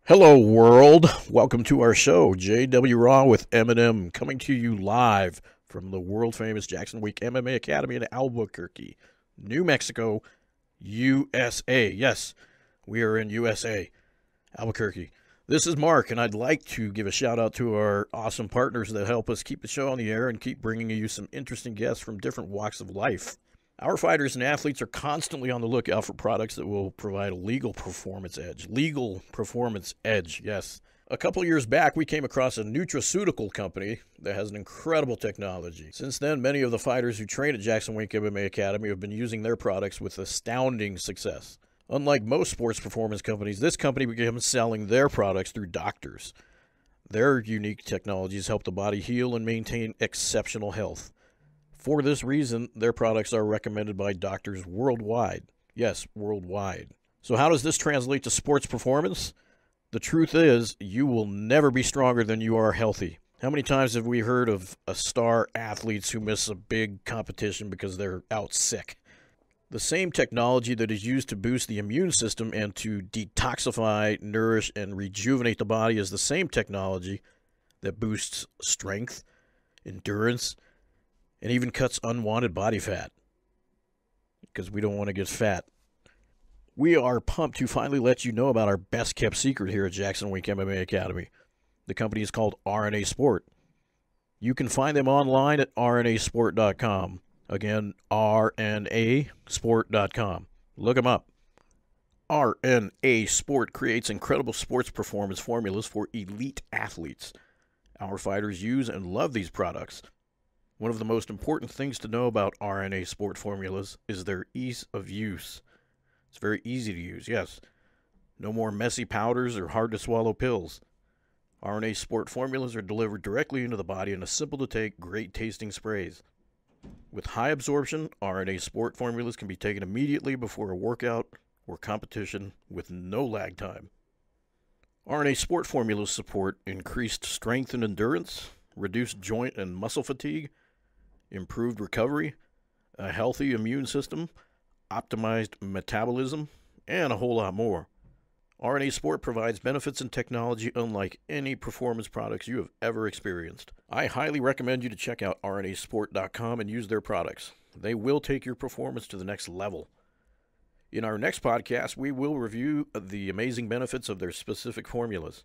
Hello, world. Welcome to our show, JW Raw with Eminem, coming to you live from the world-famous Jackson Week MMA Academy in Albuquerque, New Mexico, USA. Yes, we are in USA, Albuquerque. This is Mark, and I'd like to give a shout-out to our awesome partners that help us keep the show on the air and keep bringing you some interesting guests from different walks of life. Our fighters and athletes are constantly on the lookout for products that will provide a legal performance edge. Legal performance edge, yes. A couple years back, we came across a nutraceutical company that has an incredible technology. Since then, many of the fighters who train at Jackson Wink MMA Academy have been using their products with astounding success. Unlike most sports performance companies, this company began selling their products through doctors. Their unique technologies help the body heal and maintain exceptional health. For this reason, their products are recommended by doctors worldwide. Yes, worldwide. So how does this translate to sports performance? The truth is, you will never be stronger than you are healthy. How many times have we heard of star athletes who miss a big competition because they're out sick? The same technology that is used to boost the immune system and to detoxify, nourish, and rejuvenate the body is the same technology that boosts strength, endurance, and even cuts unwanted body fat, because we don't want to get fat. We are pumped to finally let you know about our best-kept secret here at Jackson Wink MMA Academy. The company is called RNA Sport. You can find them online at rnasport.com. Again, rnasport.com. Look them up. RNA Sport creates incredible sports performance formulas for elite athletes. Our fighters use and love these products. One of the most important things to know about RNA Sport formulas is their ease of use. It's very easy to use, yes. No more messy powders or hard-to-swallow pills. RNA Sport formulas are delivered directly into the body in a simple-to-take, great-tasting sprays. With high absorption, RNA Sport formulas can be taken immediately before a workout or competition with no lag time. RNA Sport formulas support increased strength and endurance, reduced joint and muscle fatigue, improved recovery, a healthy immune system, optimized metabolism, and a whole lot more. RNA Sport provides benefits and technology unlike any performance products you have ever experienced. I highly recommend you to check out rnasport.com and use their products. They will take your performance to the next level. In our next podcast, we will review the amazing benefits of their specific formulas.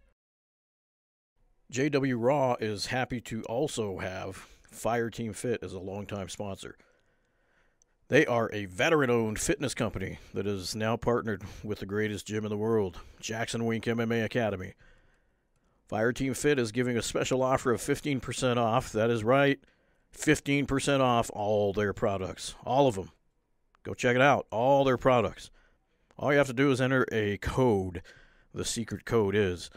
JW Raw is happy to also have Fireteam Fit as a longtime sponsor. They are a veteran-owned fitness company that is now partnered with the greatest gym in the world, Jackson Wink MMA Academy. Fireteam Fit is giving a special offer of 15% off. That is right, 15% off all their products, all of them. Go check it out, all their products. All you have to do is enter a code. The secret code is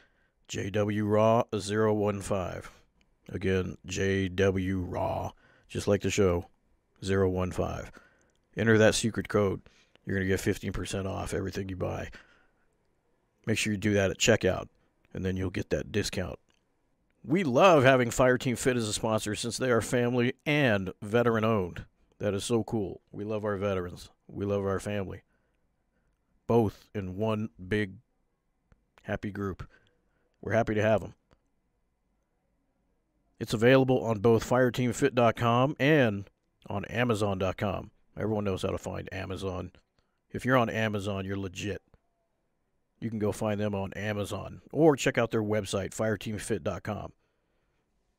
JWRAW015. Again, JWRAW, just like the show, 015. Enter that secret code. You're going to get 15% off everything you buy. Make sure you do that at checkout, and then you'll get that discount. We love having Fireteam Fit as a sponsor since they are family and veteran-owned. That is so cool. We love our veterans. We love our family. Both in one big, happy group. We're happy to have them. It's available on both fireteamfit.com and on amazon.com. Everyone knows how to find Amazon. If you're on Amazon, you're legit. You can go find them on Amazon or check out their website, fireteamfit.com.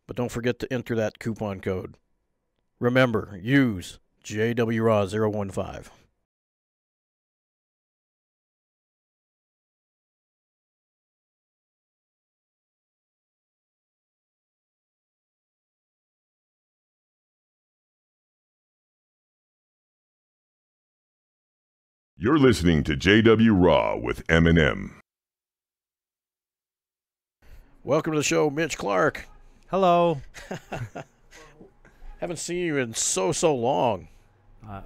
But don't forget to enter that coupon code. Remember, use JWRAW015. You're listening to JW Raw with Eminem. Welcome to the show, Mitch Clarke. Hello. Haven't seen you in so long.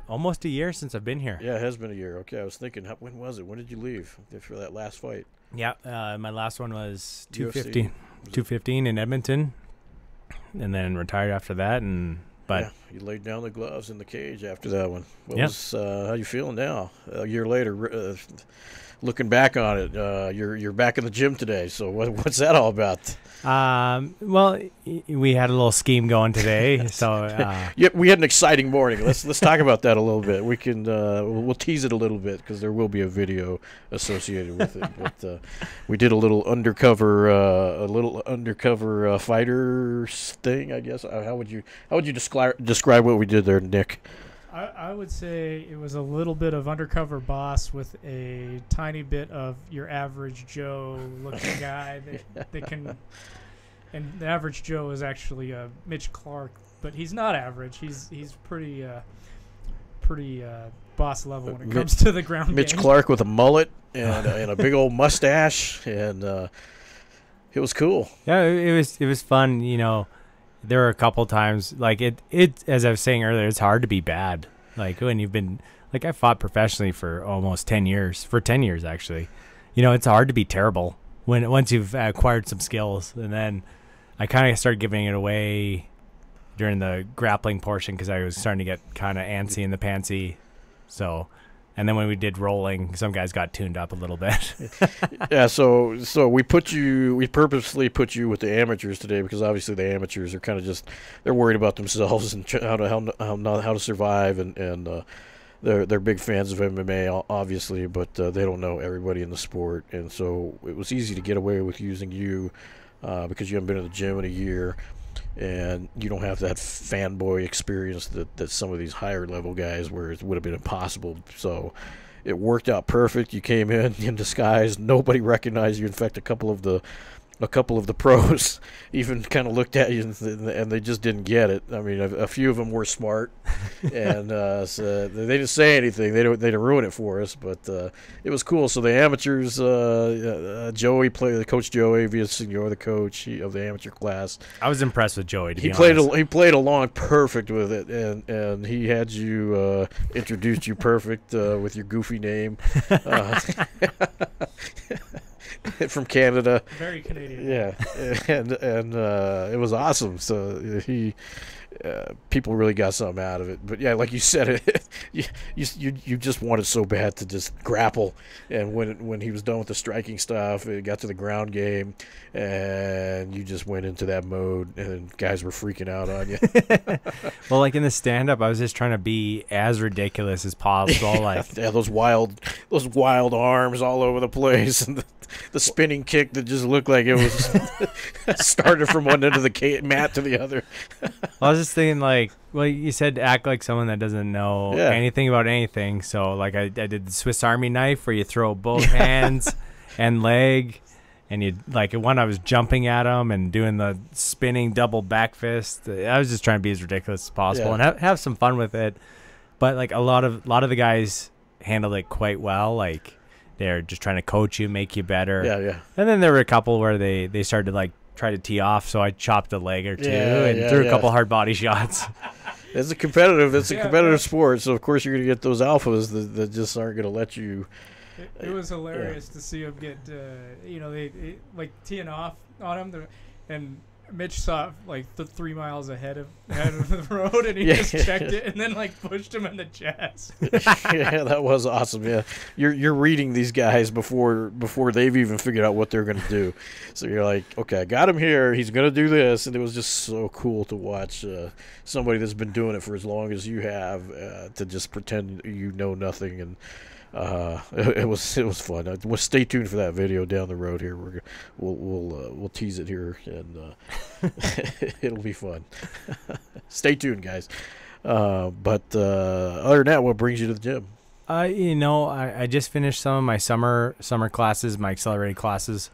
Almost a year since I've been here. Yeah, it has been a year. Okay, I was thinking, when was it? When did you leave for that last fight? Yeah, my last one was UFC. 215 in Edmonton, and then retired after that. But yeah, you laid down the gloves in the cage after that one. Yep. How you feeling now? A year later, looking back on it, you're back in the gym today. So what's that all about? Well, we had a little scheme going today, so Yeah, we had an exciting morning. Let's talk about that a little bit. We can we'll tease it a little bit because there will be a video associated with it. But we did a little undercover fighter thing, I guess. How would you describe what we did there, Nick? I would say it was a little bit of undercover boss with a tiny bit of your average Joe looking guy that can. And the average Joe is actually Mitch Clarke, but he's not average. He's pretty boss level when it comes to the ground Mitch game. Clarke with a mullet and a big old mustache, and it was cool. yeah, it was fun. You know, there were a couple times like it as I was saying earlier, it's hard to be bad. Like when you've been like I fought professionally for almost 10 years, for 10 years actually. You know, it's hard to be terrible once you've acquired some skills, and then I kind of started giving it away during the grappling portion because I was starting to get kind of antsy in the pantsy. So, and then when we did rolling, some guys got tuned up a little bit. Yeah, so we purposely put you with the amateurs today because obviously the amateurs are kind of just they're worried about themselves and how to survive, and they're big fans of MMA obviously, but they don't know everybody in the sport, and so it was easy to get away with using you because you haven't been in the gym in a year. And you don't have that fanboy experience that some of these higher level guys where it would have been impossible. So it worked out perfect. You came in disguise. Nobody recognized you. In fact, a couple of the pros even kind of looked at you and they just didn't get it. I mean, a few of them were smart, and so they didn't say anything. They didn't ruin it for us, but it was cool. So the amateurs, Joey played. Coach Joey Villasenor, the coach of the amateur class. I was impressed with Joey. He played along perfect with it, and he had you introduced you perfect with your goofy name. From Canada, Very Canadian. yeah, and it was awesome. So people really got something out of it. But yeah, like you said, you just wanted so bad to just grapple. And when he was done with the striking stuff, it got to the ground game, and you just went into that mode, and guys were freaking out on you. Well, like in the stand-up, I was just trying to be as ridiculous as possible. Like yeah, those wild arms all over the place, and the spinning kick that just looked like it was started from one end of the mat to the other. I was just thinking, like, well, you said act like someone that doesn't know anything about anything. So, like, I did the Swiss Army knife where you throw both hands and leg, and you like when I was jumping at him and doing the spinning double back fist. I was just trying to be as ridiculous as possible and have some fun with it. But like a lot of the guys handled it quite well. Like they're just trying to coach you, make you better. Yeah. And then there were a couple where they started to like try to tee off, so I chopped a leg or two and threw a couple hard body shots. It's a competitive sport, so of course you're going to get those alphas that just aren't going to let you. It was hilarious to see him get, they like teeing off on him, and Mitch saw like 3 miles ahead of the road, and he just checked it, and then like pushed him in the chest. Yeah, that was awesome. Yeah, you're reading these guys before they've even figured out what they're going to do. So you're like, okay, I got him here. He's going to do this, and it was just so cool to watch somebody that's been doing it for as long as you have to just pretend you know nothing. And it was fun. Well, stay tuned for that video down the road here. We'll tease it here, and it'll be fun. Stay tuned, guys. But other than that, what brings you to the gym? I just finished some of my summer classes, my accelerated classes,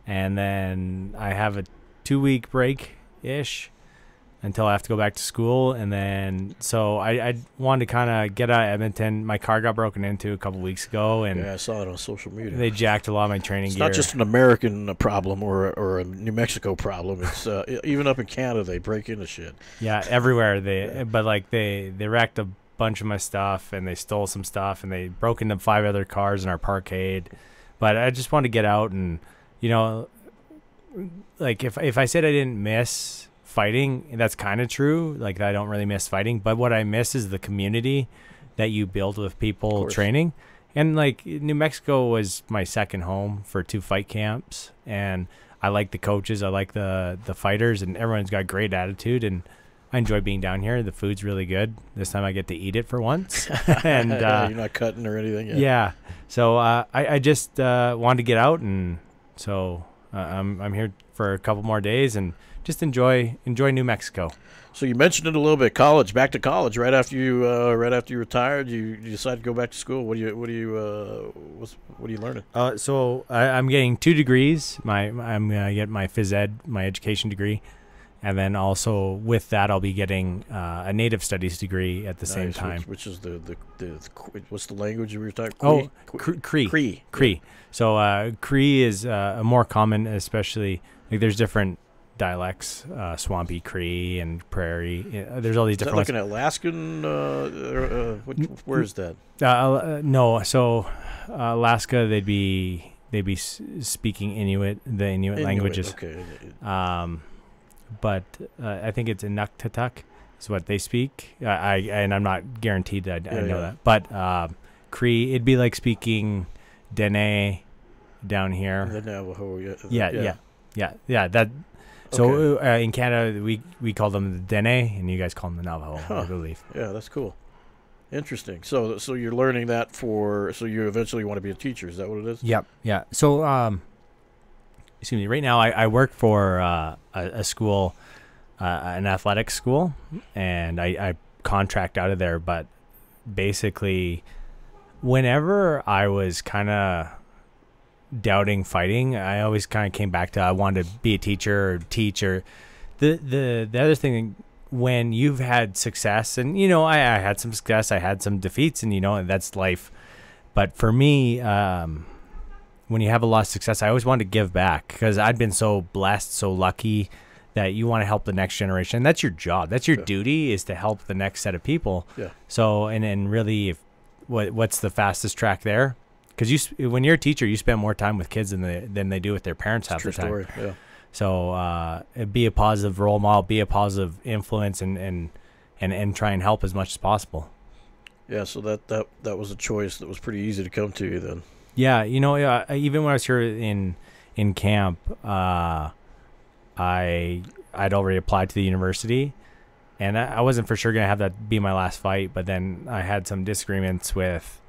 and then I have a 2-week break ish until I have to go back to school. And then so I wanted to kind of get out of Edmonton. My car got broken into a couple weeks ago, and I saw it on social media. They jacked a lot of my training gear. It's not just an American problem or a New Mexico problem. It's even up in Canada they break into shit. Yeah, everywhere but like they wrecked a bunch of my stuff, and they stole some stuff, and they broke into 5 other cars in our parkade. But I just wanted to get out, and like if I said I didn't miss fighting, that's kind of true. Like I don't really miss fighting, but what I miss is the community that you build with people training. And like New Mexico was my second home for 2 fight camps, and I like the coaches, I like the fighters, and everyone's got great attitude, and I enjoy being down here. The food's really good. This time I get to eat it for once. And you're not cutting or anything yet. Yeah. So I just wanted to get out, and so I'm here for a couple more days and just enjoy New Mexico. So you mentioned it a little bit. Back to college. Right after you retired, you decided to go back to school. What are you learning? So I'm getting 2 degrees. I'm gonna get my phys ed, my education degree, and then also with that I'll be getting a native studies degree at the same time. Which is the what's the language you were talking? Cree. Cree. Cree. So Cree is more common, especially like there's different dialects, Swampy Cree and Prairie. There's all these different. Is that like an Alaskan? Where is that? No. So Alaska, they'd be speaking Inuit, the Inuit languages. Okay. But I think it's Inuktitut is what they speak. And I'm not guaranteed that I know that. But Cree, it'd be like speaking Dene down here. The Navajo. Yeah. That. So in Canada, we call them the Dene, and you guys call them the Navajo, I believe. Yeah, that's cool. Interesting. So you're learning that so you eventually want to be a teacher. Is that what it is? Yep. Yeah. So, excuse me. Right now, I work for a school, an athletics school, and I contract out of there. But basically, whenever I was kind of doubting fighting, I always kind of came back to I wanted to be a teacher or teach. Or the other thing, when you've had success, and I had some success, I had some defeats, and that's life. But for me, when you have a lot of success, I always wanted to give back because I'd been so blessed, so lucky that you want to help the next generation. And that's your job. That's your duty, is to help the next set of people. Yeah. So and really, what's the fastest track there? Because when you're a teacher, you spend more time with kids than they do with their parents half the time. True story. Yeah. So be a positive role model, be a positive influence, and try and help as much as possible. Yeah. So that was a choice that was pretty easy to come to you then. Yeah. Even when I was here in camp, I'd already applied to the university, and I wasn't for sure gonna have that be my last fight. But then I had some disagreements with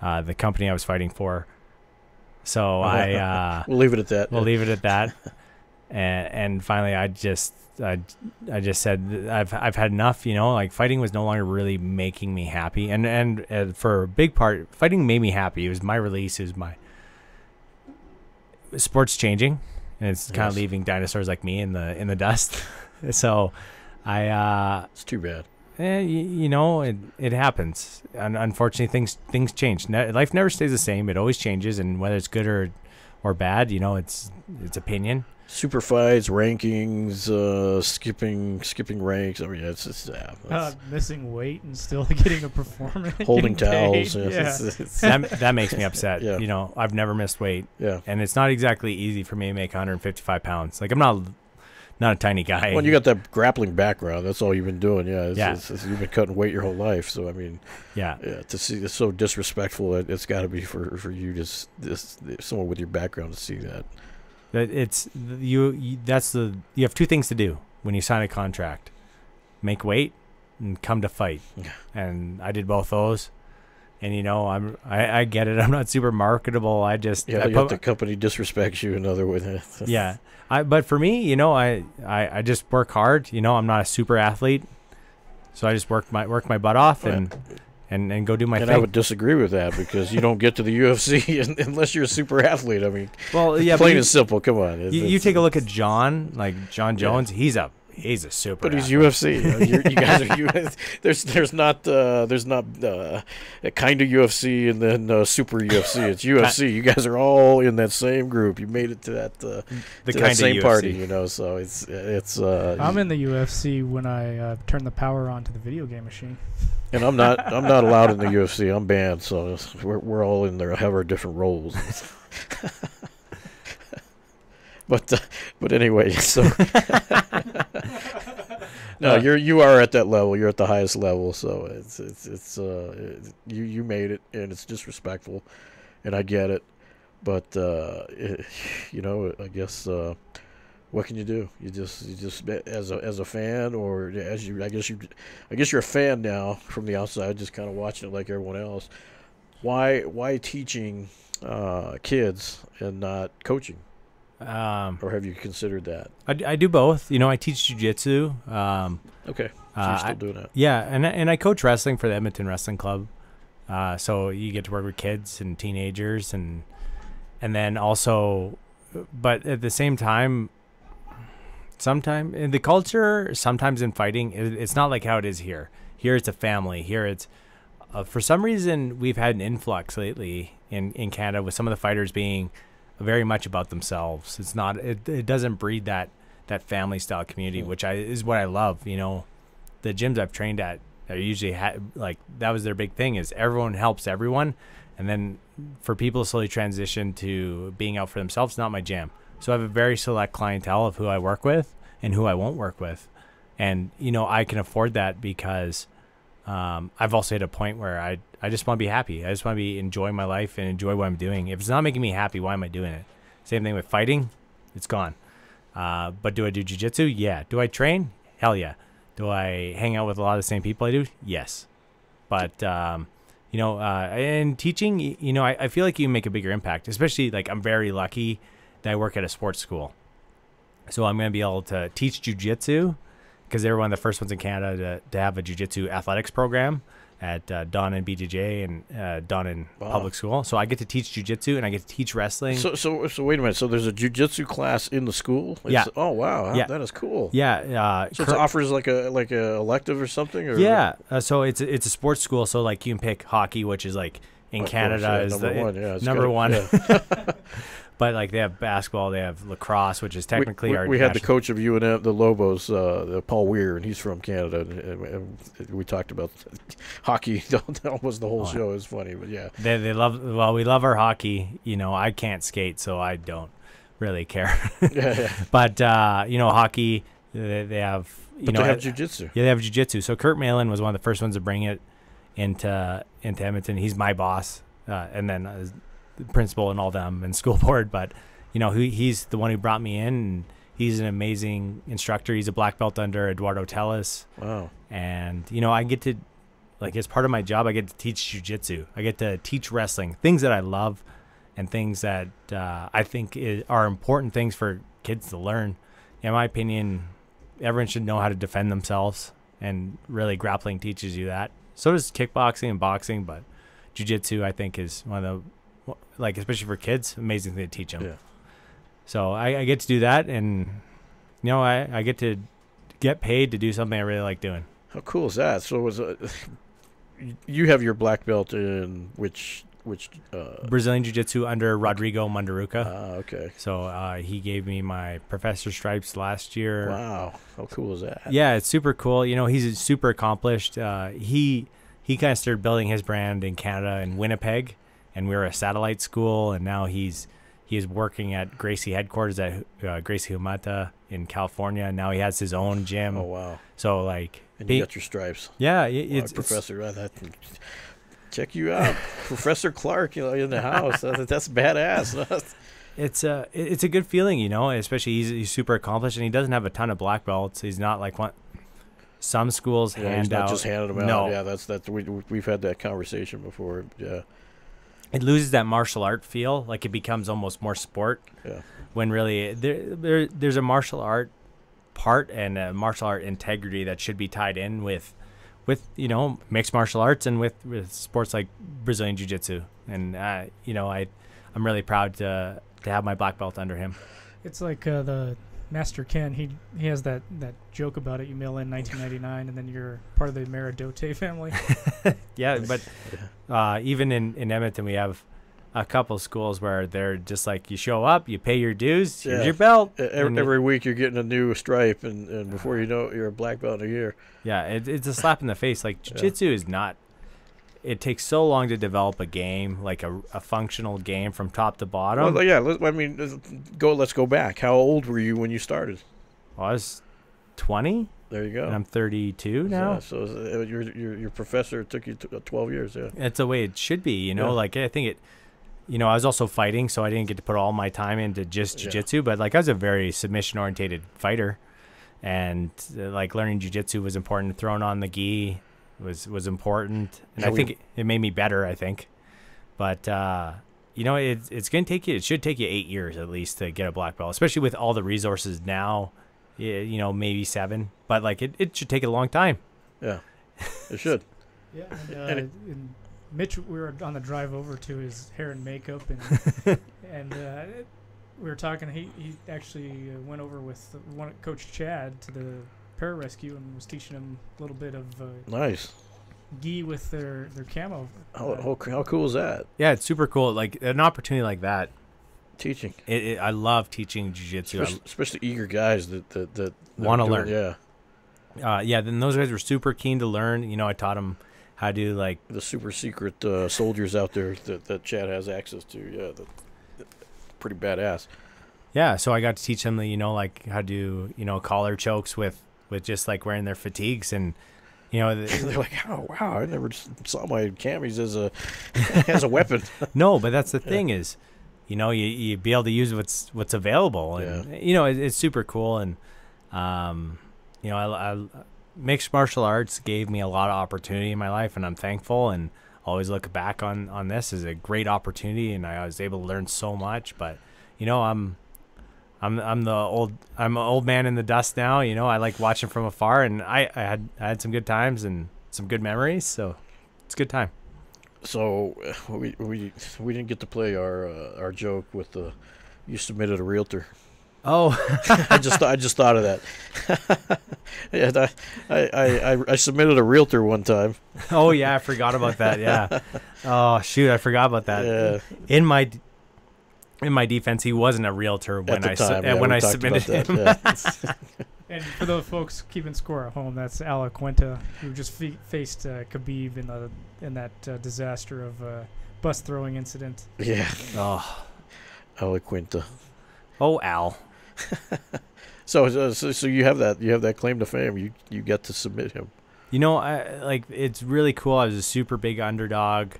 the company I was fighting for. So we'll leave it at that. We'll leave it at that. And finally I just said I've had enough, like fighting was no longer really making me happy. And for a big part, fighting made me happy. It was my release. It was my sports changing, and it's kind of leaving dinosaurs like me in the dust. So it's too bad. It happens. And unfortunately, things change. Life never stays the same. It always changes, and whether it's good or bad, it's opinion. Super fights, rankings, skipping ranks. I mean, it's just missing weight and still getting a performance. Holding towels. That makes me upset. Yeah. I've never missed weight. Yeah. And it's not exactly easy for me to make 155 pounds. Like, I'm not a tiny guy. Well, you got that grappling background. That's all you've been doing. Yeah. You've been cutting weight your whole life. So, I mean, to see it's so disrespectful. It's got to be for you to someone with your background to see that. You have 2 things to do when you sign a contract: make weight and come to fight. And I did both those. And I get it. I'm not super marketable. The company disrespects you in other ways. Yeah. But for me, I just work hard. I'm not a super athlete, so I just work my butt off and go do my thing. And I would disagree with that, because you don't get to the UFC unless you're a super athlete. I mean, plain and simple. Come on. You take a look at John Jones. Yeah. He's a super. But he's athlete. UFC. You guys are UFC. There's not a kind of UFC and then super UFC. It's UFC. You guys are all in that same group. You made it to that same party. So it's. I'm in the UFC when I turn the power on to the video game machine. And I'm not allowed in the UFC. I'm banned. So we're all in there, have our different roles. But anyway, so No, you are at that level. You're at the highest level, so you made it, and it's disrespectful, and I get it, but I guess what can you do? You just as a fan, or as you I guess you're a fan now from the outside, just kind of watching it like everyone else. Why teaching kids and not coaching? Or have you considered that? I do both. I teach jiu-jitsu. Okay, so you're still doing that. Yeah, and I coach wrestling for the Edmonton Wrestling Club. So you get to work with kids and teenagers, and then also, but at the same time, sometimes in the culture, sometimes in fighting, it's not like how it is here. Here it's a family. Here it's for some reason we've had an influx lately in Canada with some of the fighters being very much about themselves. It's not. It doesn't breed that family style community, which is what I love. The gyms I've trained at are usually like that was their big thing, is everyone helps everyone, and then for people to slowly transition to being out for themselves, not my jam. So I have a very select clientele of who I work with and who I won't work with, and I can afford that because I've also hit a point where I just want to be happy. I just want to be enjoying my life and enjoy what I'm doing. If it's not making me happy, why am I doing it? Same thing with fighting. It's gone. But do I do jiu-jitsu? Yeah. Do I train? Hell yeah. Do I hang out with a lot of the same people I do? Yes. But, and teaching, I feel like you make a bigger impact, especially like I'm very lucky that I work at a sports school. So I'm going to be able to teach jiu-jitsu because they were one of the first ones in Canada to have a jiu-jitsu athletics program at Don and BJJ and Don and public school. So I get to teach jiu-jitsu and I get to teach wrestling. So wait a minute. So there's a jiu-jitsu class in the school? Yeah. Oh wow. Yeah. That is cool. Yeah. So it offers like a elective or something? Or? Yeah. So it's a sports school. So like you can pick hockey, which is like in Canada is number one. Yeah. But like they have basketball, they have lacrosse, which is technically our. We had the coach of UNM, the Lobos, Paul Weir, and he's from Canada. And we talked about hockey. That was the whole show. It was funny, but yeah. They love. Well, we love our hockey. I can't skate, so I don't really care. Yeah. But hockey, they have. But they have jiu-jitsu. Yeah, they have jiu-jitsu. So Kurt Malin was one of the first ones to bring it into Edmonton. He's my boss, and then. Principal and all them and school board, but he's the one who brought me in, and he's an amazing instructor. He's a black belt under Eduardo Telles. Wow. And I get to, like, as part of my job, I get to teach jiu-jitsu. I get to teach wrestling, things that I love and things that I think are important things for kids to learn. In my opinion, everyone should know how to defend themselves, and really grappling teaches you that. So does kickboxing and boxing, but jiu-jitsu I think is one of the, like, especially for kids, amazing thing to teach them. Yeah. So I get to do that, and I get to get paid to do something I really like doing. How cool is that? So you have your black belt in which Brazilian Jiu-Jitsu under Rodrigo Mundaruca. Okay. So he gave me my professor stripes last year. Wow, how cool is that? Yeah, it's super cool. He's super accomplished. He kind of started building his brand in Canada in Winnipeg. And we were a satellite school, and now he is working at Gracie headquarters at Gracie Humata in California. And now he has his own gym. Oh wow! So like, and you got your stripes. Yeah, it's Professor. Check you out, Professor Clarke. In the house. That's badass. It's a good feeling, Especially he's super accomplished, and he doesn't have a ton of black belts. He's not like one. Some schools hand he's not out. just handing them out. No. Yeah, that's we've had that conversation before. Yeah. It loses that martial art feel, like it becomes almost more sport. Yeah. When really there's a martial art part and a martial art integrity that should be tied in with mixed martial arts and with sports like Brazilian Jiu-Jitsu. And I'm really proud to have my black belt under him. It's like the Master Ken. He has that joke about it. You mail in 1999, and then you're part of the Meridote family. Yeah, but even in Edmonton, we have a couple schools where they're just like, you show up, you pay your dues, here's your belt. Every week you're getting a new stripe, and before you know it, you're a black belt in a year. Yeah, it's a slap in the face. Like, jiu-jitsu is not. It takes so long to develop a game, like a functional game from top to bottom. Well, yeah, let's go back. How old were you when you started? Well, I was 20. There you go. And I'm 32 now. Yeah, so your professor took you 12 years. Yeah. It's the way it should be, you know. Yeah. Like I think it. You know, I was also fighting, so I didn't get to put all my time into just jiu-jitsu. But like I was a very submission-oriented fighter, and like learning jiu-jitsu was important. Throwing on the gi was important, and I think it made me better. I think, but you know, it's gonna take you. It should take you 8 years at least to get a black belt, especially with all the resources now. You know, maybe 7, but like it should take a long time. Yeah, it should. Yeah, and Mitch, we were on the drive over to his hair and makeup, and and we were talking. He actually went over with Coach Chad to the pararescue and was teaching him a little bit of Nice. gi with their camo. How cool is that? Yeah, it's super cool. Like an opportunity like that. Teaching. I love teaching jiu-jitsu. Especially eager guys that want to learn. Yeah. Yeah, then those guys were super keen to learn. You know, I taught them how to do like The super secret soldiers out there that Chad has access to. Yeah, pretty badass. yeah. So I got to teach them, you know, like how to do, you know, collar chokes with just like wearing their fatigues, and you know, They're like, oh wow, I never saw my camis as a weapon. no, but that's the thing is, you know, you be able to use what's available, and you know, it's super cool, and you know, I mixed martial arts gave me a lot of opportunity in my life, and I'm thankful, and always look back on this as a great opportunity, and I was able to learn so much. But you know, I'm an old man in the dust now. You know, I like watching from afar, and I had some good times and some good memories, so it's a good time. So we didn't get to play our joke with the you submitted a realtor. Oh, I just thought of that. Yeah, I submitted a realtor one time. oh yeah, I forgot about that. Yeah. Oh shoot, I forgot about that. Yeah. In my defense, he wasn't a realtor when I submitted him. Yeah. And for those folks keeping score at home, that's Ala Quinta, who just faced Khabib in that disaster of bus throwing incident. Yeah. Oh, Eloquenta. oh, Al. So you have that claim to fame. You get to submit him. You know, it's really cool. I was a super big underdog,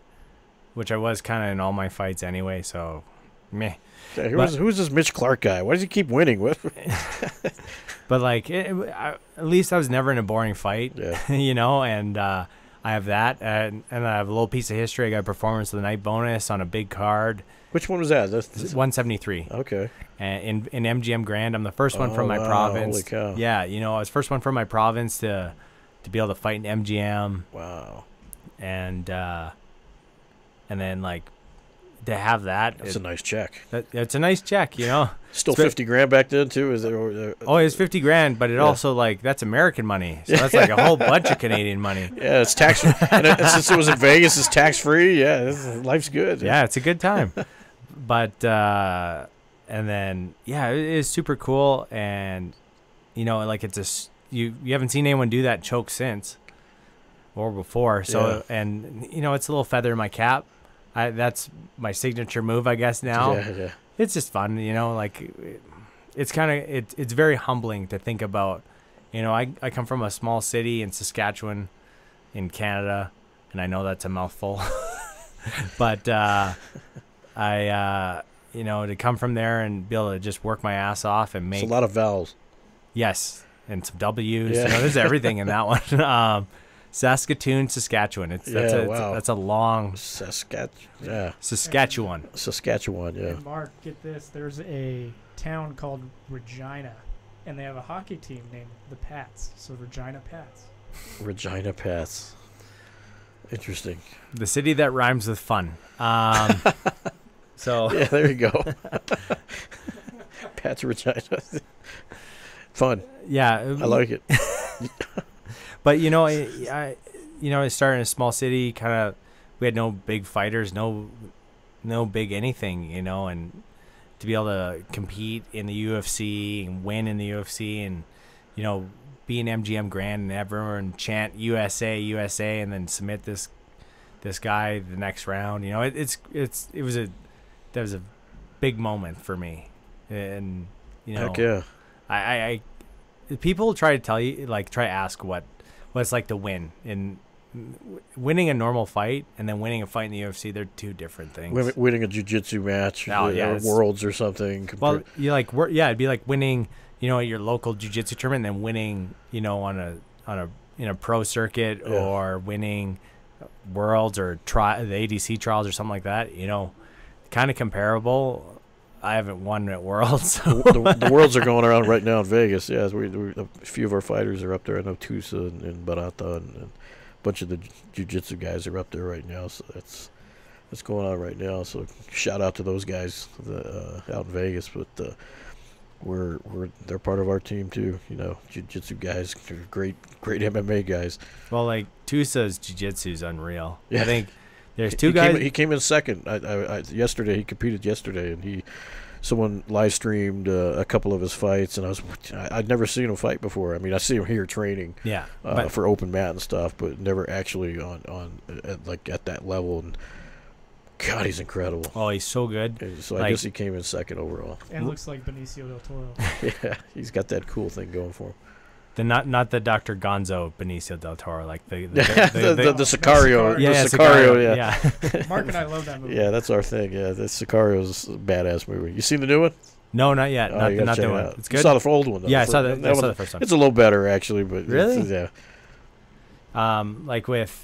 which I was kind of in all my fights anyway. So, meh. Okay, who's this Mitch Clarke guy? Why does he keep winning? What? But like, at least I was never in a boring fight. Yeah. You know, and I have that, and I have a little piece of history. I got a performance of the night bonus on a big card. Which one was that? That's 173. Okay. And in MGM Grand, I'm the first one from my wow, province. holy cow. Yeah, you know, I was first one from my province to be able to fight in MGM, Wow. and then like to have that. That's a nice check. It's a nice check, you know. Still 50 grand back then too. Is there? Oh, it's 50 grand, but it also like that's American money, so that's like a whole bunch of Canadian money. Yeah, it's tax. And since it was in Vegas, it's tax free. Yeah, life's good. Yeah, it's a good time. But and then yeah, it is super cool, and you know, like it's you haven't seen anyone do that choke since or before. So and you know, it's a little feather in my cap. That's my signature move, I guess now. Yeah. It's just fun, you know, like it's kind of it's very humbling to think about. You know, I come from a small city in Saskatchewan in Canada, and I know that's a mouthful. But I you know, to come from there and be able to just work my ass off and make It's a lot of vowels. Yes, and some W's. Yeah. You know, there's everything in that one. Saskatoon, Saskatchewan. That's a long Saskatchewan. Saskatchewan. Yeah. And Mark, get this: there's a town called Regina, and they have a hockey team named the Pats. So Regina Pats. Regina Pats. Interesting. The city that rhymes with fun. So Yeah, there you go. Pats Regina. Fun. yeah, I like it. But you know, I started in a small city. Kind of, we had no big fighters, no big anything, you know, and to be able to compete in the UFC and win in the UFC, and you know, be in MGM Grand and everyone chant USA, USA, and then submit this guy the next round. You know, that was a big moment for me, and you know, Heck yeah. people try to tell you, like, try to ask what it's like to win. And winning a normal fight and then winning a fight in the UFC, they're two different things. Winning a jiu-jitsu match, or worlds or something. Well, you like, it'd be like winning, at your local jiu-jitsu tournament, and then winning, on a pro circuit, or winning worlds or the ADC trials or something like that. Kind of comparable. I haven't won at Worlds. The Worlds are going around right now in Vegas. Yeah, a few of our fighters are up there. I know Tusa and Barata and a bunch of the jiu-jitsu guys are up there right now. So that's going on right now. So shout out to those guys out in Vegas. But they're part of our team too. Jiu-jitsu guys, great MMA guys. Well, like Tusa's jiu-jitsu is unreal. Yeah. I think there's two guys. He came in second. Yesterday he competed yesterday, and someone live streamed a couple of his fights, and I'd never seen him fight before. I mean, I see him here training, for open mat and stuff, but never actually at that level. And God, he's incredible. Oh, he's so good. And so I guess he came in second overall. And looks like Benicio del Toro. Yeah, he's got that cool thing going for him. Not the Dr. Gonzo Benicio del Toro, like the Sicario. Yeah, Sicario. Yeah. Mark and I love that movie. Yeah, that's our thing. Yeah, the Sicario's a badass movie. You seen the new one? No, not yet. Oh, not the one. It's good. You saw the old one, though. Yeah, I saw the first one. It's a little better, actually, but really, yeah. Like with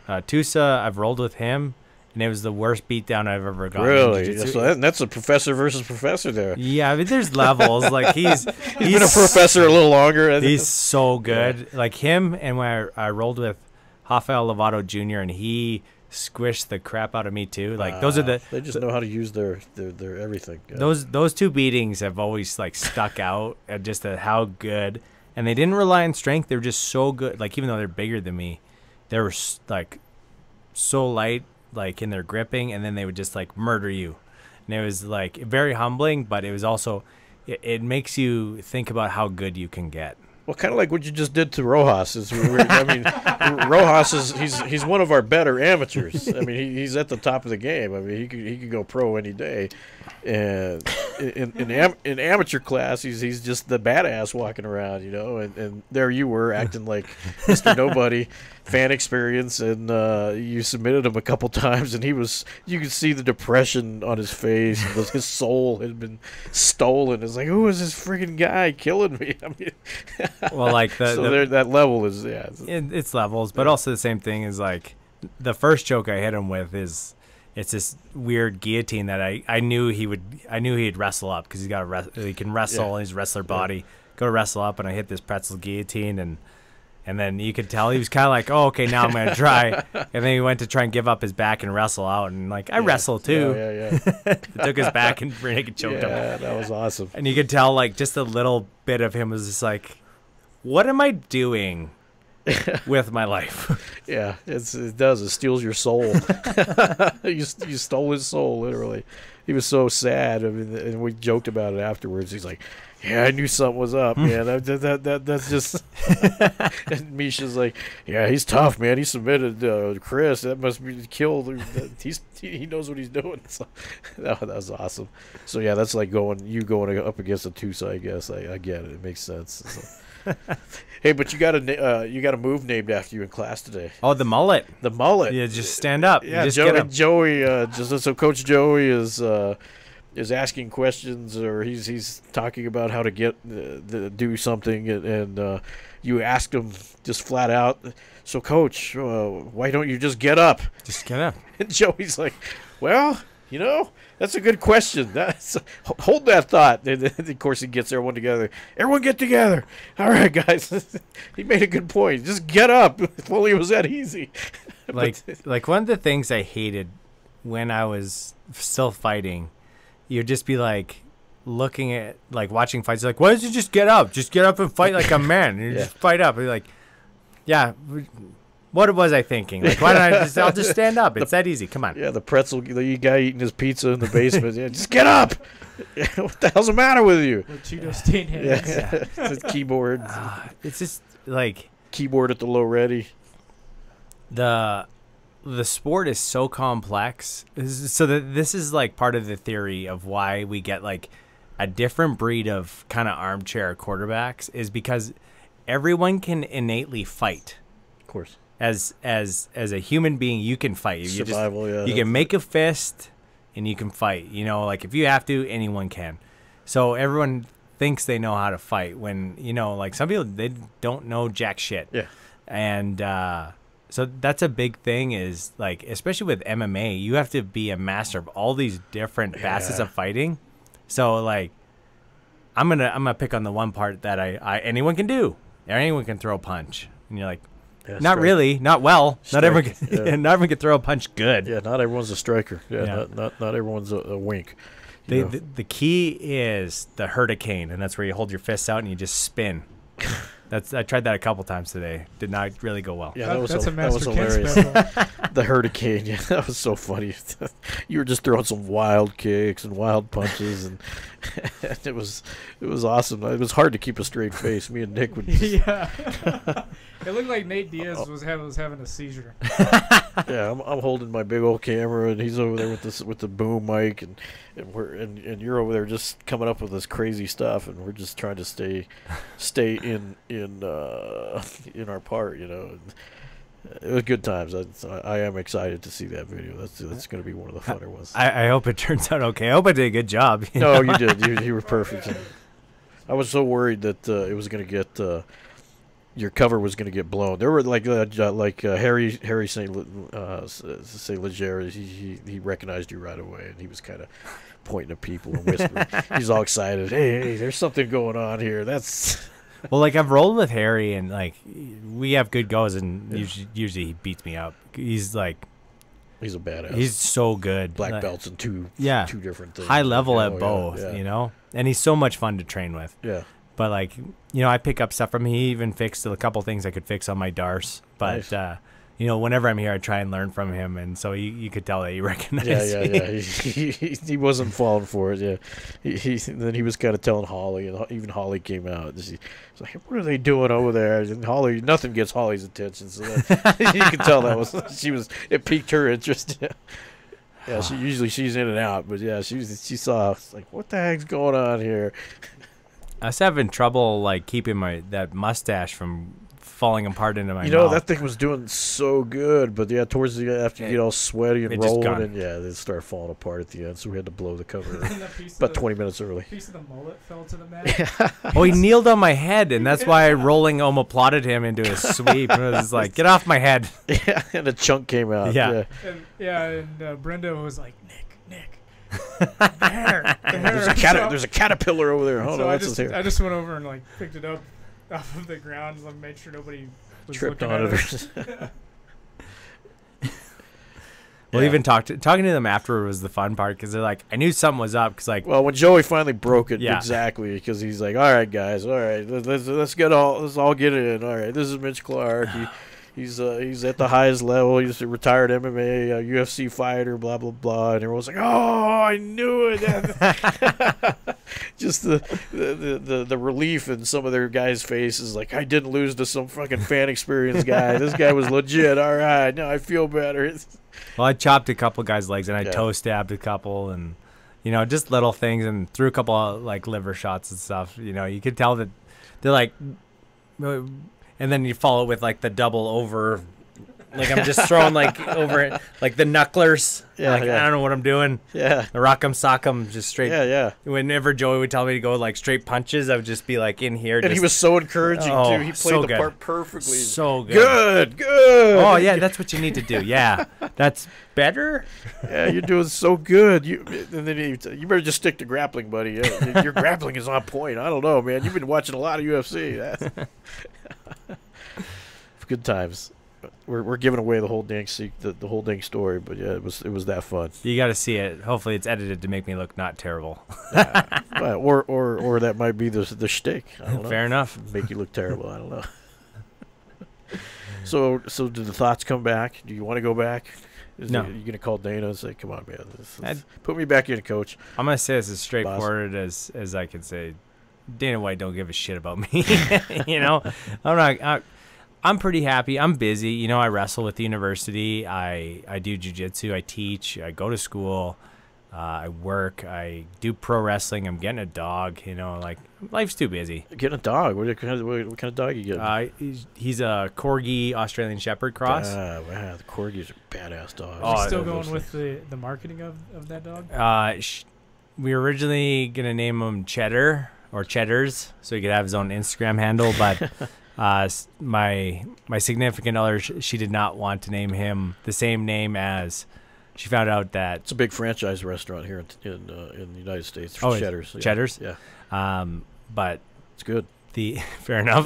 Tusa, I've rolled with him, and it was the worst beatdown I've ever gotten. Really? So that's a professor versus professor there. Yeah, I mean, there's levels. Like he's been a professor a little longer. He's so good. Yeah. Like him, and when I rolled with Rafael Lovato Jr., and he squished the crap out of me too. Like those are they just know how to use their everything. Yeah. Those two beatings have always like stuck out at just how good, and they didn't rely on strength. They were just so good. Like even though they're bigger than me, they were like so light, like in their gripping, and then they would just like murder you. And it was like very humbling, but it was also it makes you think about how good you can get. Well, kind of like what you just did to Rojas. I mean, Rojas he's one of our better amateurs. I mean, he's at the top of the game. I mean, he could go pro any day. And in amateur class, he's just the badass walking around, And there you were acting like Mr. Nobody, fan experience, and you submitted him a couple times, and you could see the depression on his face. His soul had been stolen. It's like, who is this freaking guy killing me? I mean. Well, like that level is it's levels, but also the same thing is like the first choke I hit him with it's this weird guillotine that I knew he'd wrestle up because he can wrestle in his wrestler body, go to wrestle up, and I hit this pretzel guillotine and then you could tell he was kind of like, oh, okay, now I'm gonna try, and then he went to try and give up his back and wrestle out, and like I wrestle too. Yeah. Took his back and freaking choked him. Yeah, that was awesome. And you could tell like just a little bit of him was just like, what am I doing with my life? Yeah, it steals your soul. you stole his soul, literally. He was so sad. I mean, and we joked about it afterwards. He's like, yeah, I knew something was up, man. That's just. And Misha's like, yeah, he's tough, man. He submitted Chris. That must be killed. He knows what he's doing. So that was awesome. So yeah, that's like going up against a Tusa. I guess I get it. It makes sense. So. Hey, but you got a move named after you in class today. Oh, the mullet. The mullet. Yeah, just stand up. Yeah, just Joey. So Coach Joey is asking questions, or he's talking about how to do something, and you asked him just flat out. So, Coach, why don't you just get up? Just get up. And Joey's like, well. That's a good question. Hold that thought. And of course, he gets everyone together. Everyone get together. All right, guys. He made a good point. Just get up. If only it was that easy. Like one of the things I hated when I was still fighting, you'd just be like looking at like watching fights. Like, why don't you just get up? Just get up and fight like a man. And you just fight up. And you're like, yeah. What was I thinking? Like, why don't I'll just stand up. It's that easy. Come on. Yeah, the guy eating his pizza in the basement. Yeah, just get up. What the hell's the matter with you? With Cheeto stained hands. Yeah. It's a keyboard. It's just like keyboard at the low ready. The sport is so complex. So this is like part of the theory of why we get like a different breed of kind of armchair quarterbacks is because everyone can innately fight. Of course. As a human being, you can fight. Survival, yeah. You can make a fist and you can fight. You know, like if you have to, anyone can. So everyone thinks they know how to fight when, you know, like some people, they don't know jack shit. Yeah. And so that's a big thing is like, especially with MMA, you have to be a master of all these different facets of fighting. So like, I'm gonna pick on the one part that I anyone can do. Anyone can throw a punch, and you're like, not really, not well. Not everyone can throw a punch good. Yeah, not everyone's a striker. Yeah, not everyone's a wink. The key is the hurricane, and that's where you hold your fists out and you just spin. I tried that a couple times today. Did not really go well. Yeah, that's a that was Master Ken hilarious. special. The hurricane, yeah, that was so funny. You were just throwing some wild kicks and wild punches, and it was awesome. It was hard to keep a straight face. Me and Nick would. Yeah. It looked like Nate Diaz was having a seizure. Yeah, I'm holding my big old camera, and he's over there with the boom mic, and you're over there just coming up with this crazy stuff, and we're just trying to stay in our part, you know. And it was good times. I am excited to see that video. That's going to be one of the funner ones. I hope it turns out okay. I hope I did a good job. No, you did. You were perfect. And I was so worried that it was going to get. Your cover was going to get blown. There were like Harry St. Leger. He recognized you right away, and he was kind of pointing at people and whispering. He's all excited. Hey, there's something going on here. That's well, like I've rolled with Harry, and like we have good goes, and usually he beats me up. He's a badass. He's so good. Black belts in two different things. High level at both, you know. And he's so much fun to train with. Yeah. But like, you know, I pick up stuff from him. He even fixed a couple things I could fix on my Dars. But nice. You know, whenever I'm here, I try and learn from him, and so you could tell that he recognized me. Yeah. He wasn't falling for it. Yeah, then he was kind of telling Holly, and even Holly came out. He's like, "What are they doing over there?" And Holly, nothing gets Holly's attention, so that, you can tell that was it piqued her interest. Yeah, she's in and out, but yeah, she saw like, what the heck's going on here? I was having trouble like keeping that mustache from falling apart into my mouth. You know, that thing was doing so good, but yeah, towards the after you get all sweaty and rolling, and they start falling apart at the end, so we had to blow the cover about 20 minutes early. A piece of the mullet fell to the mat. Oh, he kneeled on my head, and that's why Rolling applauded him into a sweep. It was like, get off my head. Yeah, and a chunk came out. Yeah. And Brenda was like, Nick. There's a caterpillar over there. So I just went over and like picked it up off of the ground and made sure nobody was tripped looking on at it. Well, even talking to them afterward was the fun part because they're like, I knew something was up because like. Well, when Joey finally broke it, exactly, because he's like, all right, guys, all right, let's all get it in. All right, this is Mitch Clarke. He's at the highest level. He's a retired MMA, UFC fighter, blah, blah, blah. And everyone's like, oh, I knew it. Just the relief in some of their guys' faces. Like, I didn't lose to some fucking fan experience guy. This guy was legit. All right, now I feel better. Well, I chopped a couple guys' legs, and I toe stabbed a couple, and, you know, just little things, and threw a couple of, like, liver shots and stuff. You know, you could tell that they're like... And then you follow it with like the double over, like I'm just throwing like over it, like the knucklers. Yeah, like, I don't know what I'm doing. Yeah, the rock'em sock'em, just straight. Yeah. Whenever Joey would tell me to go like straight punches, I would just be like in here. And he was so encouraging too. He played the part perfectly. So good. Good. Oh yeah, that's what you need to do. Yeah, that's better. Yeah, you're doing so good. You better just stick to grappling, buddy. Your grappling is on point. I don't know, man. You've been watching a lot of UFC. Good times. We're giving away the whole dang the whole dang story, but yeah, it was that fun. You got to see it. Hopefully, it's edited to make me look not terrible. Or that might be the shtick. I don't know. Fair enough. Make you look terrible. I don't know. So do the thoughts come back? Do you want to go back? No. Are you gonna call Dana and say, "Come on, man, put me back in, coach"? I'm gonna say this as straightforward as I can say. Dana White don't give a shit about me. You know, I'm pretty happy. I'm busy. You know, I wrestle with the university. I do jiu-jitsu. I teach. I go to school. I work. I do pro wrestling. I'm getting a dog. You know, like life's too busy. Getting a dog. What kind of dog you getting? He's a Corgi Australian Shepherd cross. Wow, the Corgis are badass dogs. Are you still going with the marketing of that dog? We were originally gonna name him Cheddar or Cheddars, so he could have his own Instagram handle. But my significant other, she did not want to name him the same name as. She found out that it's a big franchise restaurant here in the United States. Cheddar's. Yeah. Cheddar's. Yeah. But it's good. Fair enough.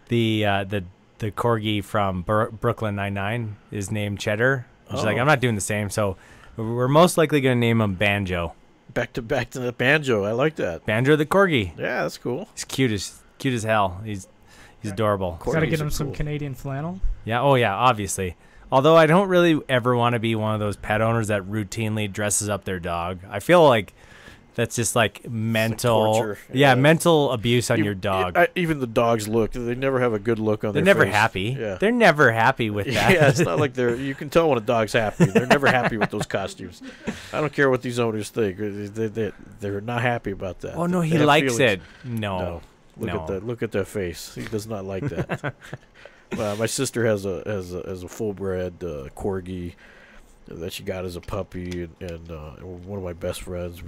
Yeah. The corgi from Brooklyn Nine-Nine is named Cheddar. She's like, I'm not doing the same, so we're most likely going to name him Banjo. Back to the Banjo. I like that. Banjo the corgi. Yeah, that's cool. He's cute as hell. He's adorable. Got to get him some Canadian flannel. Yeah. Oh yeah. Obviously. Although I don't really ever want to be one of those pet owners that routinely dresses up their dog. I feel like that's just like mental, like mental abuse on your dog. Even the dogs they never have a good look on They're their never face. Happy. Yeah. They're never happy with that. Yeah, it's not like you can tell when a dog's happy. They're never happy with those costumes. I don't care what these owners think. They're not happy about that. Oh no, They he have likes feelings. it. No. Look at that face. He does not like that. My sister has a full bred corgi that she got as a puppy, and one of my best friends,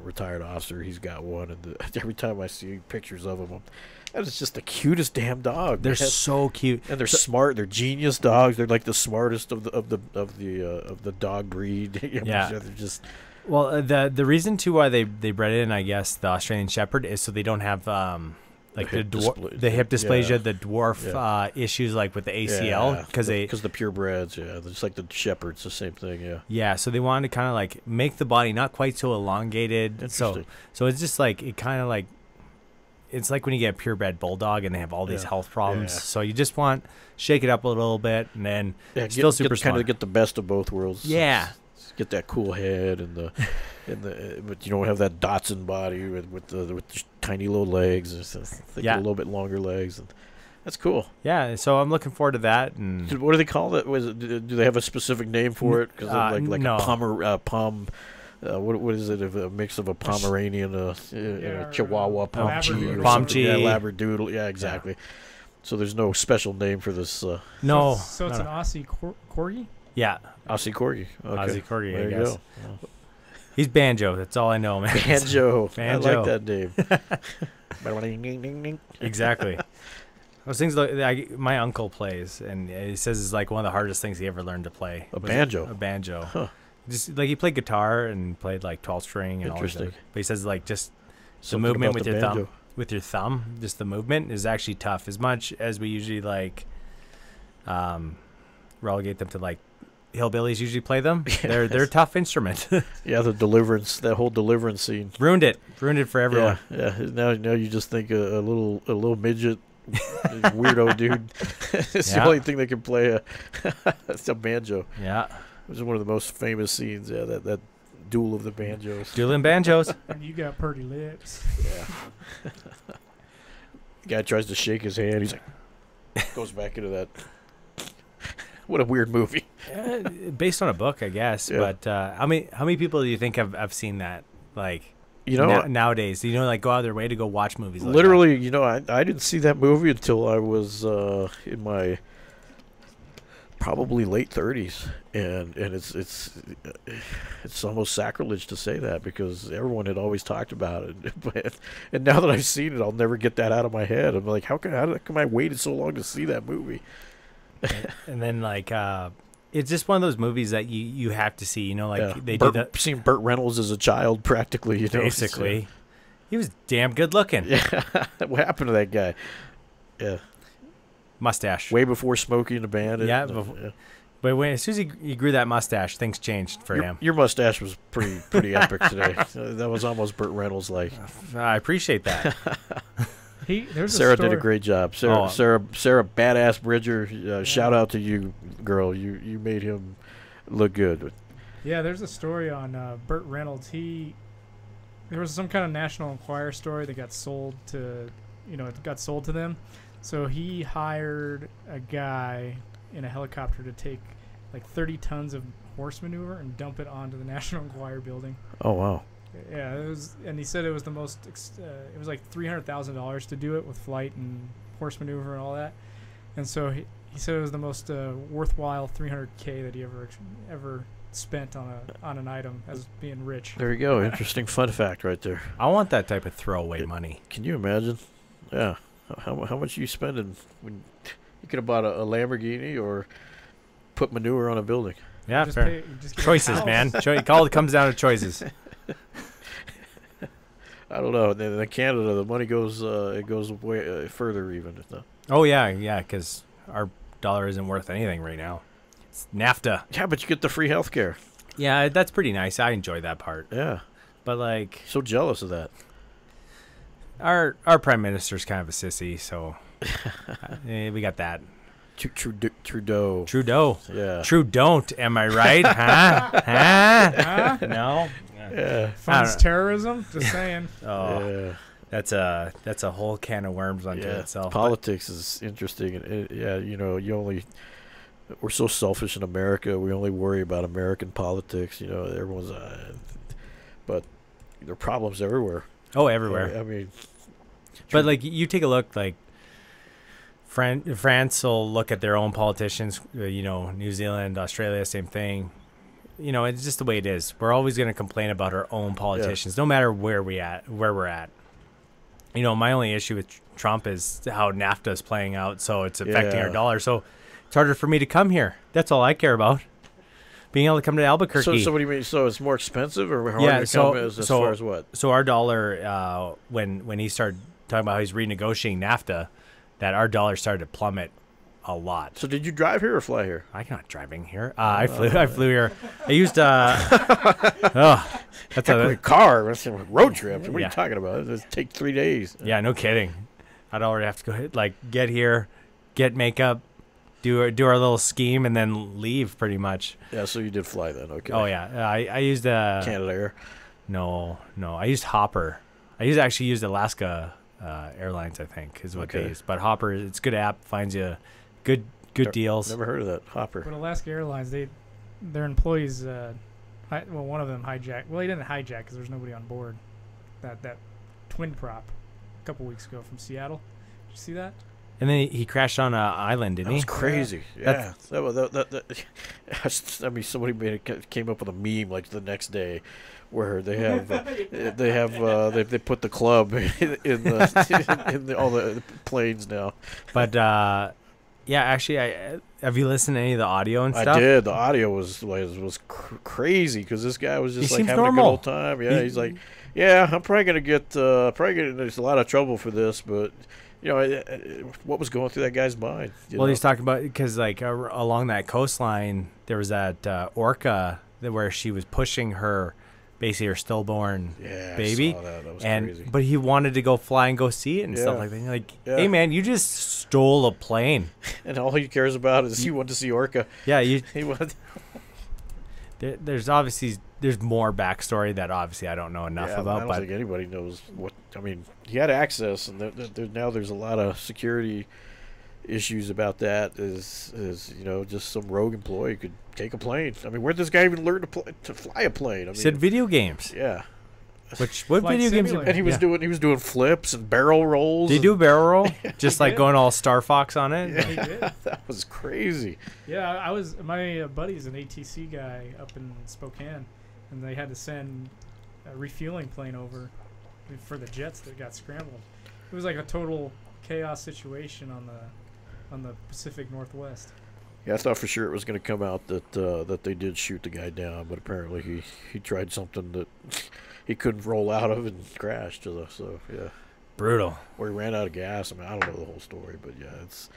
retired officer, he's got one, and every time I see pictures of him, that is just the cutest damn dog. They're so cute, and they're smart. They're genius dogs. They're like the smartest of the dog breed. Yeah, they're just. Well, the reason too why they bred in, I guess, the Australian Shepherd is so they don't have like the hip dysplasia, the dwarf issues like with the ACL, because the purebreds, just like the shepherds, the same thing, yeah. So they wanted to kind of like make the body not quite so elongated. So it's just like it's like when you get a purebred bulldog and they have all these health problems. So you just want shake it up a little bit, and then still super smart. Kind of get the best of both worlds. Yeah. Get that cool head but you don't have that Dotson body with the tiny little legs, a little bit longer legs, and that's cool. Yeah, so I'm looking forward to that. And what do they call it? Do they have a specific name for it? Because no. What is it? A mix of a Pomeranian, a Chihuahua, Pomchi, Labradoodle. Yeah, exactly. Yeah. So there's no special name for this. No. So it's an Aussie corgi. Yeah. Aussie corgi. Okay. Aussie corgi, there I guess. Go. He's Banjo. That's all I know, man. Banjo. I like that name. Exactly. Those things my uncle plays, and he says it's like one of the hardest things he ever learned to play. A banjo. A banjo. Huh. Just like he played guitar and played like 12 string and all that. But he says like just the movement with your thumb. With your thumb, just the movement is actually tough. As much as we usually like relegate them to like hillbillies usually play them, they're a tough instrument. Yeah, that whole deliverance scene ruined it for everyone. Yeah. Now you just think a little midget weirdo dude. It's the only thing that can play a banjo. Yeah, it was one of the most famous scenes. Yeah, that duel of the banjos. Dueling banjos. And you got pretty lips. Yeah. The guy tries to shake his hand. He's like, goes back into that. What a weird movie. Based on a book, I guess. Yeah. But how many people do you think have seen that? Like, nowadays, like go out of their way to go watch movies. Like literally, that? I didn't see that movie until I was in my probably late 30s, and it's almost sacrilege to say that because everyone had always talked about it. And now that I've seen it, I'll never get that out of my head. I'm like, how come I waited so long to see that movie? And then like it's just one of those movies that you have to see, they do that. Seen Burt Reynolds as a child practically, basically. He was damn good looking. Yeah. What happened to that guy? Yeah. Mustache. Way before Smokey and the Bandit. Yeah. But as soon as he grew that mustache, things changed for him. Your mustache was pretty epic today. That was almost Burt Reynolds like. I appreciate that. Sarah did a great job. Sarah, badass Bridger. Shout out to you, girl. You made him look good. Yeah, there's a story on Burt Reynolds. There was some kind of National Enquirer story that got sold to, it got sold to them. So he hired a guy in a helicopter to take like 30 tons of horse manure and dump it onto the National Enquirer building. Oh wow. Yeah, it was, and he said it was the most. It was like $300,000 to do it with flight and horse maneuver and all that. And so he said it was the most worthwhile $300K that he ever spent on an item as being rich. There you go. Interesting fun fact right there. I want that type of throwaway money. Can you imagine? Yeah. How much are you spending when you could have bought a Lamborghini or put manure on a building? Yeah, Just fair. just get a Choices, house. man. It all comes down to choices. I don't know. In Canada, the money goes it goes way further even. Oh yeah, because our dollar isn't worth anything right now. It's NAFTA. Yeah, but you get the free health care. Yeah, that's pretty nice. I enjoy that part. Yeah. But like, So jealous of that. our prime minister's kind of a sissy, so we got that. Trudeau. Trudeau. Yeah. True don't, am I right? Huh? No. Yeah. Funds terrorism. Just saying. Oh, Yeah. that's a whole can of worms unto Yeah. itself. Politics is interesting, and we're so selfish in America. We only worry about American politics. Everyone's, but there are problems everywhere. Oh, everywhere. I mean, But like, you take a look, like France will look at their own politicians. New Zealand, Australia, same thing. It's just the way it is. We're always going to complain about our own politicians, no matter where we're at. My only issue with Trump is how NAFTA is playing out, so it's affecting our dollar. So it's harder for me to come here. That's all I care about. Being able to come to Albuquerque. so what do you mean? So it's more expensive, or harder to come as far as what? So our dollar, when he started talking about how he's renegotiating NAFTA, that our dollar started to plummet a lot. So did you drive here or fly here? I'm not driving here. I flew here. I used that's A car. That's a road trip. What are Yeah. you talking about? It'll take 3 days. Yeah, no kidding. I'd already have to go get here, get makeup, do our little scheme, and then leave pretty much. Yeah. So you did fly then? Okay. Oh yeah, I used Canada Air. No, I used Hopper. Actually used Alaska Airlines, I think, is what they Okay. use. But Hopper, it's a good app, finds you good deals. Never heard of that. Hopper. But Alaska Airlines, their employees, one of them hijacked. Well, he didn't hijack because there's nobody on board. That twin prop a couple weeks ago from Seattle. Did you see that? And then he crashed on an island, didn't That was he? crazy. Yeah. That's- I mean, somebody came up with a meme like the next day, where they have they put the club in all the planes now. But yeah, actually, have you listened to any of the audio and stuff? I did. The audio was crazy because this guy was just He like seems having normal. a good old time. Yeah, he's like, yeah, I'm probably gonna get there's a lot of trouble for this, but what was going through that guy's mind? Well, he's talking about because along that coastline there was that orca where she was pushing her stillborn baby, I saw that. That was and crazy. but he wanted to go fly and go see it and stuff Yeah. like that. Like, Yeah. hey man, you just stole a plane. And all he cares about is he went to see Orca. Yeah, He went. there's more backstory that obviously I don't know enough I don't about, think anybody knows what. I mean, he had access, and now there's a lot of security issues about that. Is just some rogue employee could take a plane. I mean, where'd this guy even learn to fly a plane? I mean, he said video games. yeah. What Flight video games? Simulator. And he was doing flips and barrel rolls. Did he do a barrel roll? Just like did. going all Star Fox on it? He did. That was crazy. Yeah, my buddy's an ATC guy up in Spokane, and they had to send a refueling plane over for the jets that got scrambled. It was like a total chaos situation on the Pacific Northwest. Yeah, I thought for sure it was going to come out that they did shoot the guy down, but apparently he tried something that he couldn't roll out of and crashed. So yeah, Brutal. or he ran out of gas. I mean, I don't know the whole story, but yeah, it's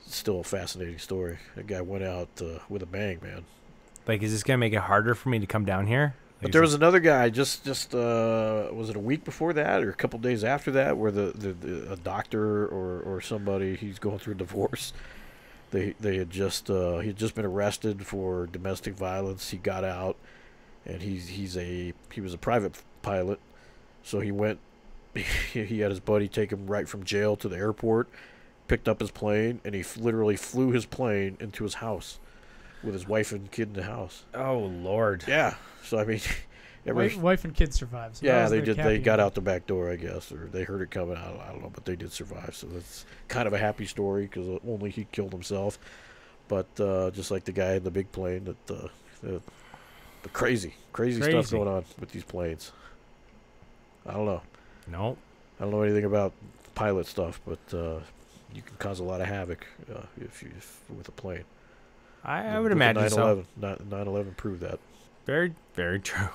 still a fascinating story. That guy went out with a bang, man. Like, is this gonna make it harder for me to come down here? But there was another guy just was it a week before that or a couple days after that where a doctor or somebody, he's going through a divorce. They had just he had just been arrested for domestic violence. He got out, and he was a private pilot, so he went. He had his buddy take him right from jail to the airport, picked up his plane, and he literally flew his plane into his house. with his wife and kid in the house. Oh Lord. Yeah. So I mean, Wife and kid survived. So that yeah, was they the did. They happy got ending. out the back door, I guess, or they heard it coming. I don't know, but they did survive. So that's kind of a happy story because only he killed himself. But just like the guy in the big plane, the crazy stuff going on with these planes. I don't know. Nope. I don't know anything about pilot stuff, but you can cause a lot of havoc if with a plane. I would imagine so. 9/11 proved that. Very, very true.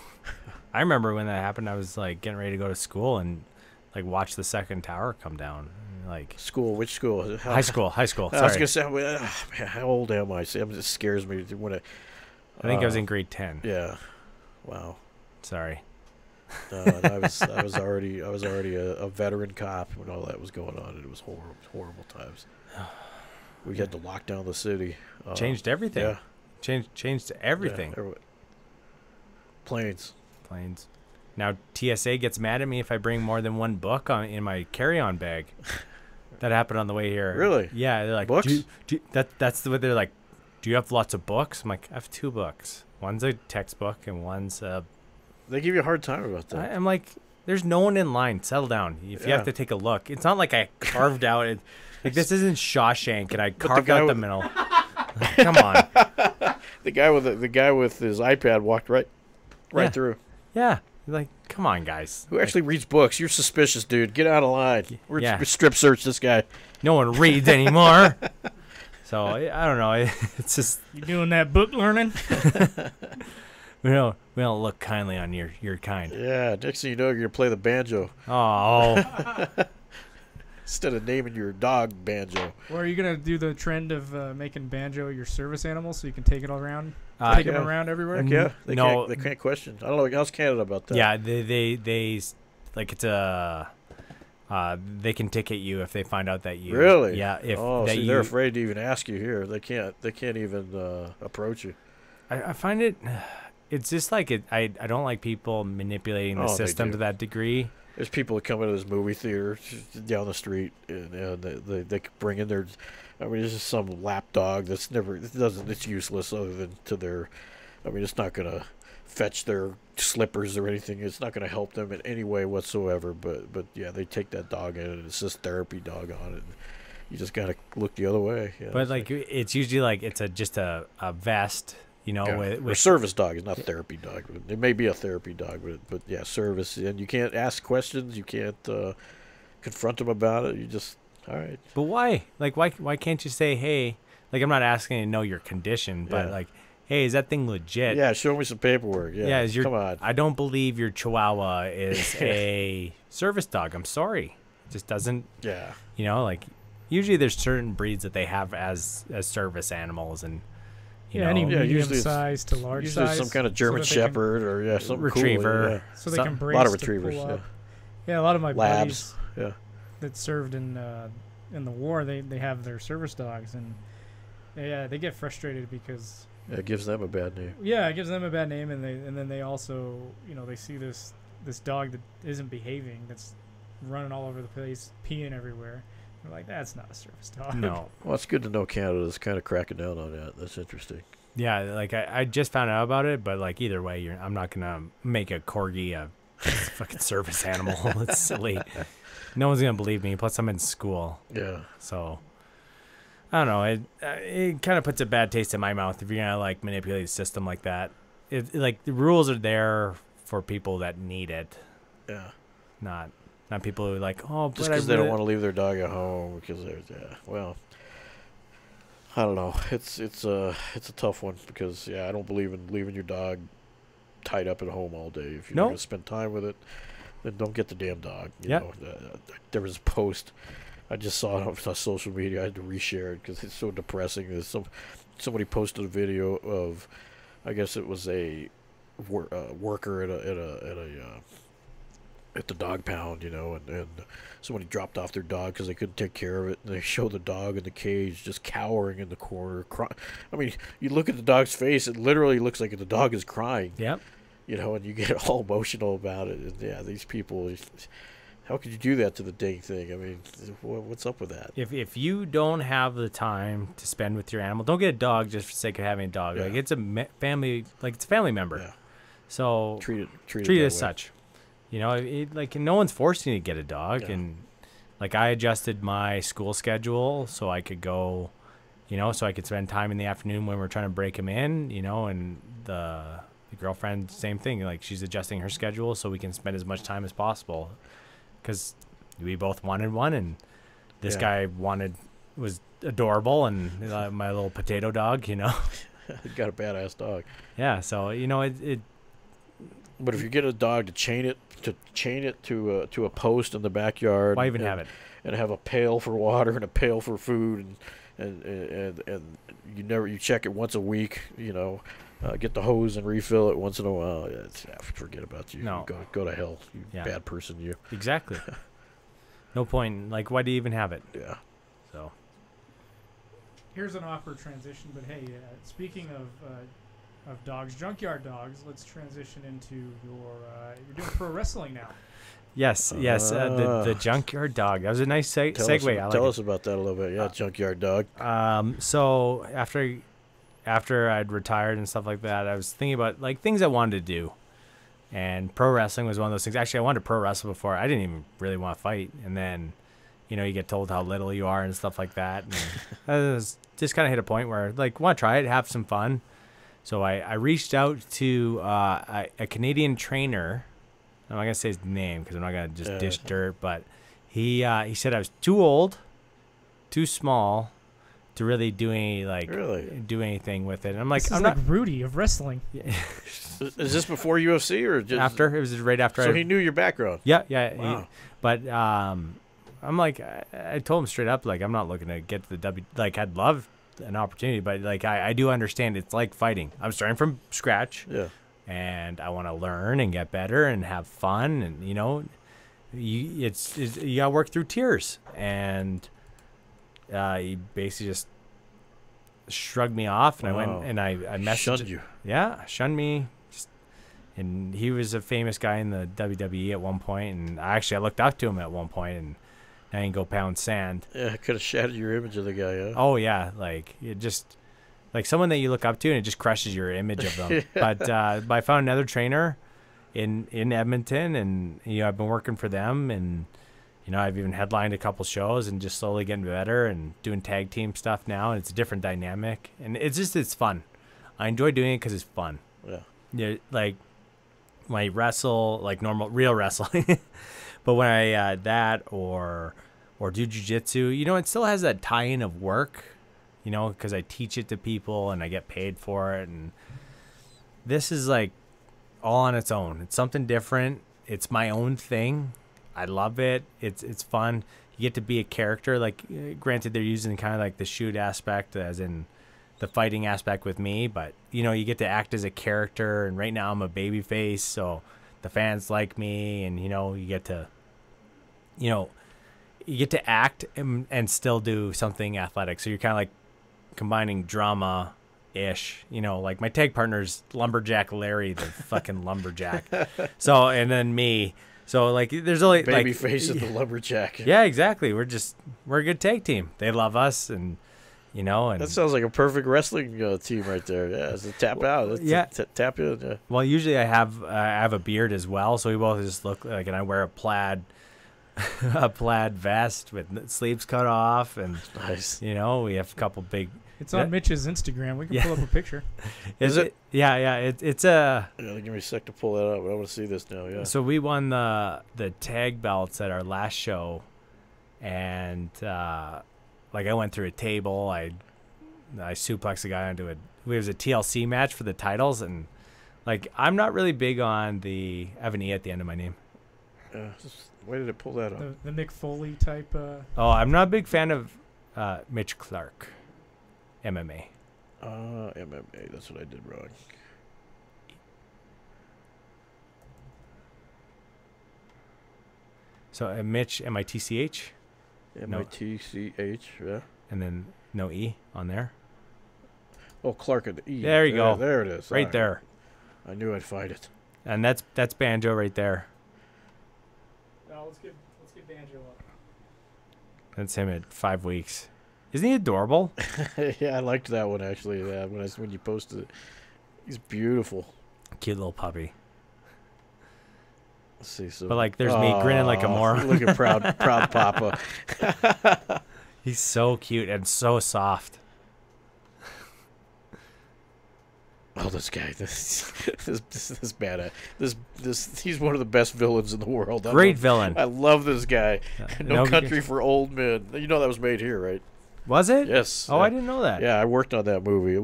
I remember when that happened. I was like getting ready to go to school and like watch the second tower come down. Like School? Which school? high school. I was Sorry. gonna say, man, how old am I? See, it scares me when I think I was in grade 10. Yeah. Wow. Sorry. And I was already a veteran cop when all that was going on, and it was horrible times. We had to lock down the city. Changed everything. Yeah. Changed everything. Yeah, planes. Planes. Now TSA gets mad at me if I bring more than one book in my carry-on bag. That happened on the way here. Really? Yeah, they're like, Books? That's what they're like. Do you have lots of books? I'm like, I have 2 books. One's a textbook and one's a. They give you a hard time about that. I'm like, there's no one in line. Settle down. If you have to take a look, it's not like I carved out it. Like this isn't Shawshank and I carved out the middle. Come on. The guy with his iPad walked right through. Yeah. Like, come on, guys. Who actually reads books? You're suspicious, dude. Get out of line. We're strip search this guy. No one reads anymore. So I don't know. It's just You doing that book learning? we don't look kindly on your kind. Yeah. Next thing you know, you're gonna play the banjo Oh, instead of naming your dog Banjo. Or are you gonna do the trend of making Banjo your service animal so you can take it all around, take him yeah. around everywhere? Heck yeah. No. They can't question. I don't know. How's Canada about that? yeah. They like it's a. They can ticket you if they find out that you. Really? Yeah. If see, that they're afraid to even ask you here. They can't even approach you. I find it. It's just like it. I don't like people manipulating the Oh, they system do. to that degree. There's people that come into this movie theater down the street, and they bring in their. I mean, it's just some lap dog that's never. It's useless other than to their. I mean, it's not gonna fetch their slippers or anything. It's not gonna help them in any way whatsoever. But yeah, they take that dog in, and it's this therapy dog on it. You just gotta look the other way. Yeah, But like it's usually like it's just a vest, you know, yeah. with Or service dog is not therapy dog. It may be a therapy dog, but yeah, service. And you can't ask questions. You can't confront them about it. You just all right. But why? Like why can't you say, hey, like I'm not asking to know your condition, but Yeah. like, hey, is that thing legit? Yeah, show me some paperwork. Yeah, Is your come on. I don't believe your Chihuahua is a service dog. I'm sorry. It just doesn't, Yeah. you know, like usually there's certain breeds that they have as service animals and you know, Any Yeah, medium usually it's- size to large Usually size. some kind of German so that they can- Shepherd or something Retriever. Cool, so they Some- can a brace lot of to retrievers. pull Yeah. up. Yeah, a lot of my Labs. buddies Yeah. that served in the war, they have their service dogs, and they get frustrated because It gives them a bad name. it gives them a bad name, and then they also they see this dog that isn't behaving, that's running all over the place, peeing everywhere. They're like, that's not a service dog. no. Well, it's good to know Canada's kind of cracking down on that. That's interesting. Yeah, like I just found out about it, but like either way, I'm not gonna make a corgi a fucking service animal. It's silly. No one's gonna believe me. Plus, I'm in school, Yeah. so I don't know. It kind of puts a bad taste in my mouth if you're gonna like manipulate the system like that. Like the rules are there for people that need it, Yeah. not people who are like, oh, Just but because they don't want to leave their dog at home because they're well. I don't know. It's a tough one because I don't believe in leaving your dog tied up at home all day. If you're No. going to spend time with it, then don't get the damn dog. You Yep. know, there was a post I just saw it on social media. I had to reshare it because it's so depressing. There's somebody posted a video of, I guess it was a worker at the dog pound, and somebody dropped off their dog because they couldn't take care of it, and they show the dog in the cage just cowering in the corner. I mean, you look at the dog's face; it literally looks like the dog is crying. Yep. And you get all emotional about it. And yeah, these people, How could you do that to the dang thing? I mean, what's up with that? If you don't have the time to spend with your animal, don't get a dog just for the sake of having a dog. Yeah. Like it's a family, like it's a family member. Yeah. So Treat it it that as way. such. You know, like no one's forcing you to get a dog, Yeah. and like I adjusted my school schedule so I could go, you know, so I could spend time in the afternoon when we're trying to break him in, you know, and the girlfriend, same thing. Like she's adjusting her schedule so we can spend as much time as possible, because we both wanted one, and this Yeah. guy was adorable, and my little potato dog, you know. Got a badass dog. Yeah, so you know it. But if you get a dog to chain it to a post in the backyard, Why even have it? And have a pail for water and a pail for food, and you check it once a week, you know, get the hose and refill it once in a while. Forget about you. No. You go to hell, you Yeah. bad person, you. Exactly. No point. Like, why do you even have it? Yeah. So. Here's an awkward transition, but hey, speaking of dogs, junkyard dogs, let's transition into you're doing pro wrestling now. Yes. The junkyard dog. That was a nice segue. Tell us about that a little bit. Yeah, junkyard dog. So after I'd retired and stuff like that, I was thinking about like things I wanted to do, and pro wrestling was one of those things. Actually, I wanted to pro wrestle before. I didn't even really want to fight, and then, you know, you get told how little you are and stuff like that. And I was just kind of hit a point where like want to try it, have some fun. So I reached out to a Canadian trainer. I'm not gonna say his name because I'm not gonna just dish dirt, but he said I was too old, too small to really do anything with it. And I'm like, This is I'm like not. Rudy of wrestling. Is this before UFC or just After it was right after. So he knew your background. Yeah. Wow. But I'm like, I told him straight up, like, I'm not looking to get to the W. Like, I'd love an opportunity, but like, I do understand it's like fighting. I'm starting from scratch. Yeah. And I want to learn and get better and have fun, and you know, you gotta work through tears. And he basically just shrugged me off, and I went and I messaged. Shunned you. Yeah, shunned me. And he was a famous guy in the WWE at one point, and I looked up to him at one point, and I didn't go pound sand. Yeah, it could have shattered your image of the guy. Yeah. Oh yeah, like it just. Like someone that you look up to, and it just crushes your image of them. Yeah. But I found another trainer in Edmonton, and you know, I've been working for them, and you know, I've even headlined a couple shows, and just slowly getting better and doing tag team stuff now. And it's a different dynamic, and it's fun. I enjoy doing it because it's fun. Yeah. Yeah, like when I wrestle, like real wrestling, but when I that or do jiu-jitsu, you know, it still has that tie-in of work. You know, because I teach it to people and I get paid for it. And this is like all on its own. It's something different. It's my own thing. I love it. It's fun. You get to be a character. Like, granted, they're using kind of like the shoot aspect, as in the fighting aspect with me. But, you know, you get to act as a character. And right now I'm a baby face. So the fans like me. And, you know, you get to act and still do something athletic. So you're kind of like combining drama-ish, you know, like my tag partner's Lumberjack Larry, the fucking lumberjack. So, and then me. So, like, there's only Baby face of the lumberjack. Yeah, exactly. We're a good tag team. They love us, and you know, and That sounds like a perfect wrestling team right there. Yeah, it's a tap out. Tap in. Yeah. Well, usually I have a beard as well, so we both just look like, and I wear a plaid vest with sleeves cut off, and Nice. you know, we have a couple big. It's on Mitch's Instagram. We can pull up a picture. Is it? Yeah. It's a. Yeah, give me a sec to pull that up. I want to see this now. Yeah. So we won the tag belts at our last show, and like I went through a table. I suplexed a guy onto it. It was a TLC match for the titles, and like I'm not really big on the. I have an E at the end of my name. Why did it pull that up? The Mick Foley type. Oh, I'm not a big fan of Mitch Clarke, MMA. MMA. That's what I did wrong. So Mitch, M-I-T-C-H. M-I-T-C-H. Yeah. And then no E on there. Oh, Clark and the E. There you go. There it is. Right All there. I knew I'd find it. And that's Banjo right there. Let's get Banjo up. That's him at 5 weeks. Isn't he adorable? Yeah, I liked that one actually. When you posted it, he's beautiful. Cute little puppy. Let's see. So, But like, there's me grinning like a moron. Look at proud Papa. He's so cute and so soft. Oh, this guy, this badass. He's one of the best villains in the world. Great villain. I love this guy. No No- Country for Old Men. You know that was made here, right? Was it? Yes. Oh, I didn't know that. Yeah, I worked on that movie. It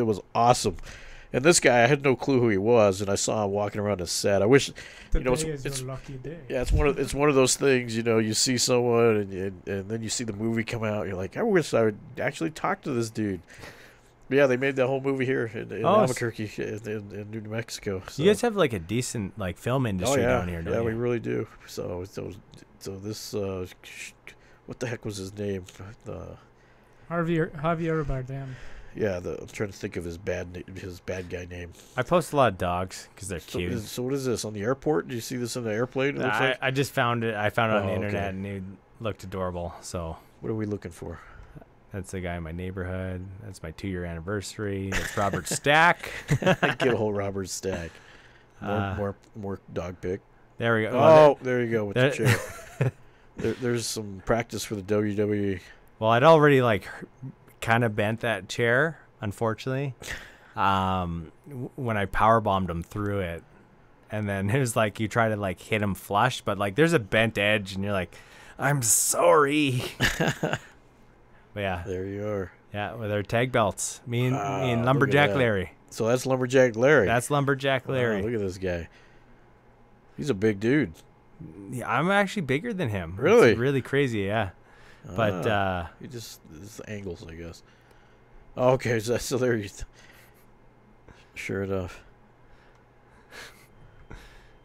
was awesome. And this guy, I had no clue who he was, and I saw him walking around the set. I wish, Today you know, is your lucky day. yeah, it's one of those things. You know, you see someone, and then you see the movie come out. And you're like, I wish I would actually talk to this dude. But yeah, they made that whole movie here in Albuquerque, in New Mexico. So. You guys have like a decent like film industry down here, don't yeah, you? we really do. So this, what the heck was his name? Javier Bardem. Yeah, I'm trying to think of his bad guy name. I post a lot of dogs because they're So, cute. so what is this on the airport? Do you see this on the airplane? It looks like? I just found it. I found it on the Oh, internet okay. and it looked adorable. So What are we looking for? that's the guy in my neighborhood. That's my 2-year anniversary. That's Robert Stack. Get a whole Robert Stack. More dog pick. There we go. Oh, there you go with there- the chair. There's some practice for the WWE. Well, I'd already like kind of bent that chair, unfortunately. When I power bombed him through it, and then it was like you try to like hit him flush, but like there's a bent edge, and you're like, I'm sorry. But yeah, There you are. yeah, with our tag belts, me and look at Lumberjack that. Larry. So that's Lumberjack Larry. That's Lumberjack Wow, Larry. look at this guy. He's a big dude. Yeah, I'm actually bigger than him. Really? It's really crazy, yeah. But He just it's the angles, I guess. Oh, okay, so there you. Sure enough.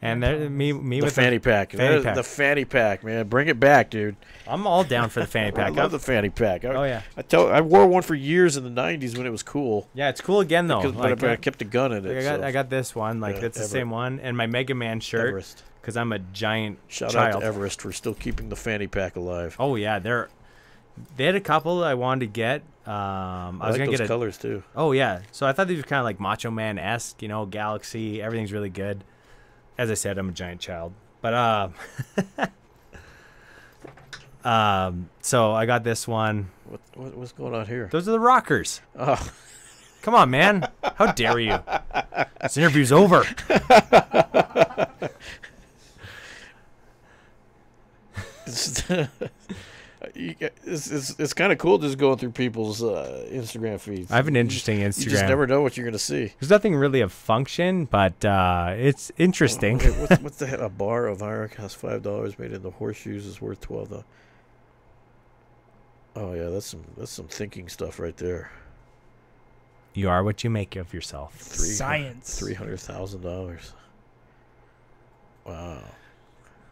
and there, me The with fanny pack. fanny pack. The fanny pack, man. Bring it back, dude. I'm all down for the fanny I pack. love the fanny pack. Oh yeah, I wore one for years in the '90s when it was cool. yeah. It's cool again though. But I kept a gun in it. I got this one. Like Yeah, it's the Everett. same one, and my Mega Man shirt Everest. because I'm a giant Shout child. out to Everest for still keeping the fanny pack alive. Oh yeah, they had a couple I wanted to get. I was like gonna those get colors too. Oh yeah, so I thought these were kind of like Macho Man-esque, Galaxy. Everything's really good. As I said, I'm a giant child, but so I got this one. What's going on here? Those are the rockers. Oh, Come on, man! How dare you? This interview's over. it's kind of cool just going through people's Instagram feeds. I have an interesting Instagram. You just never know what you're gonna see. There's nothing really of function, but it's interesting. Okay, what's the a bar of iron costs $5 made into horseshoes is worth $12. Oh yeah, that's some thinking stuff right there. You are what you make of yourself. Science. $300,000. Wow.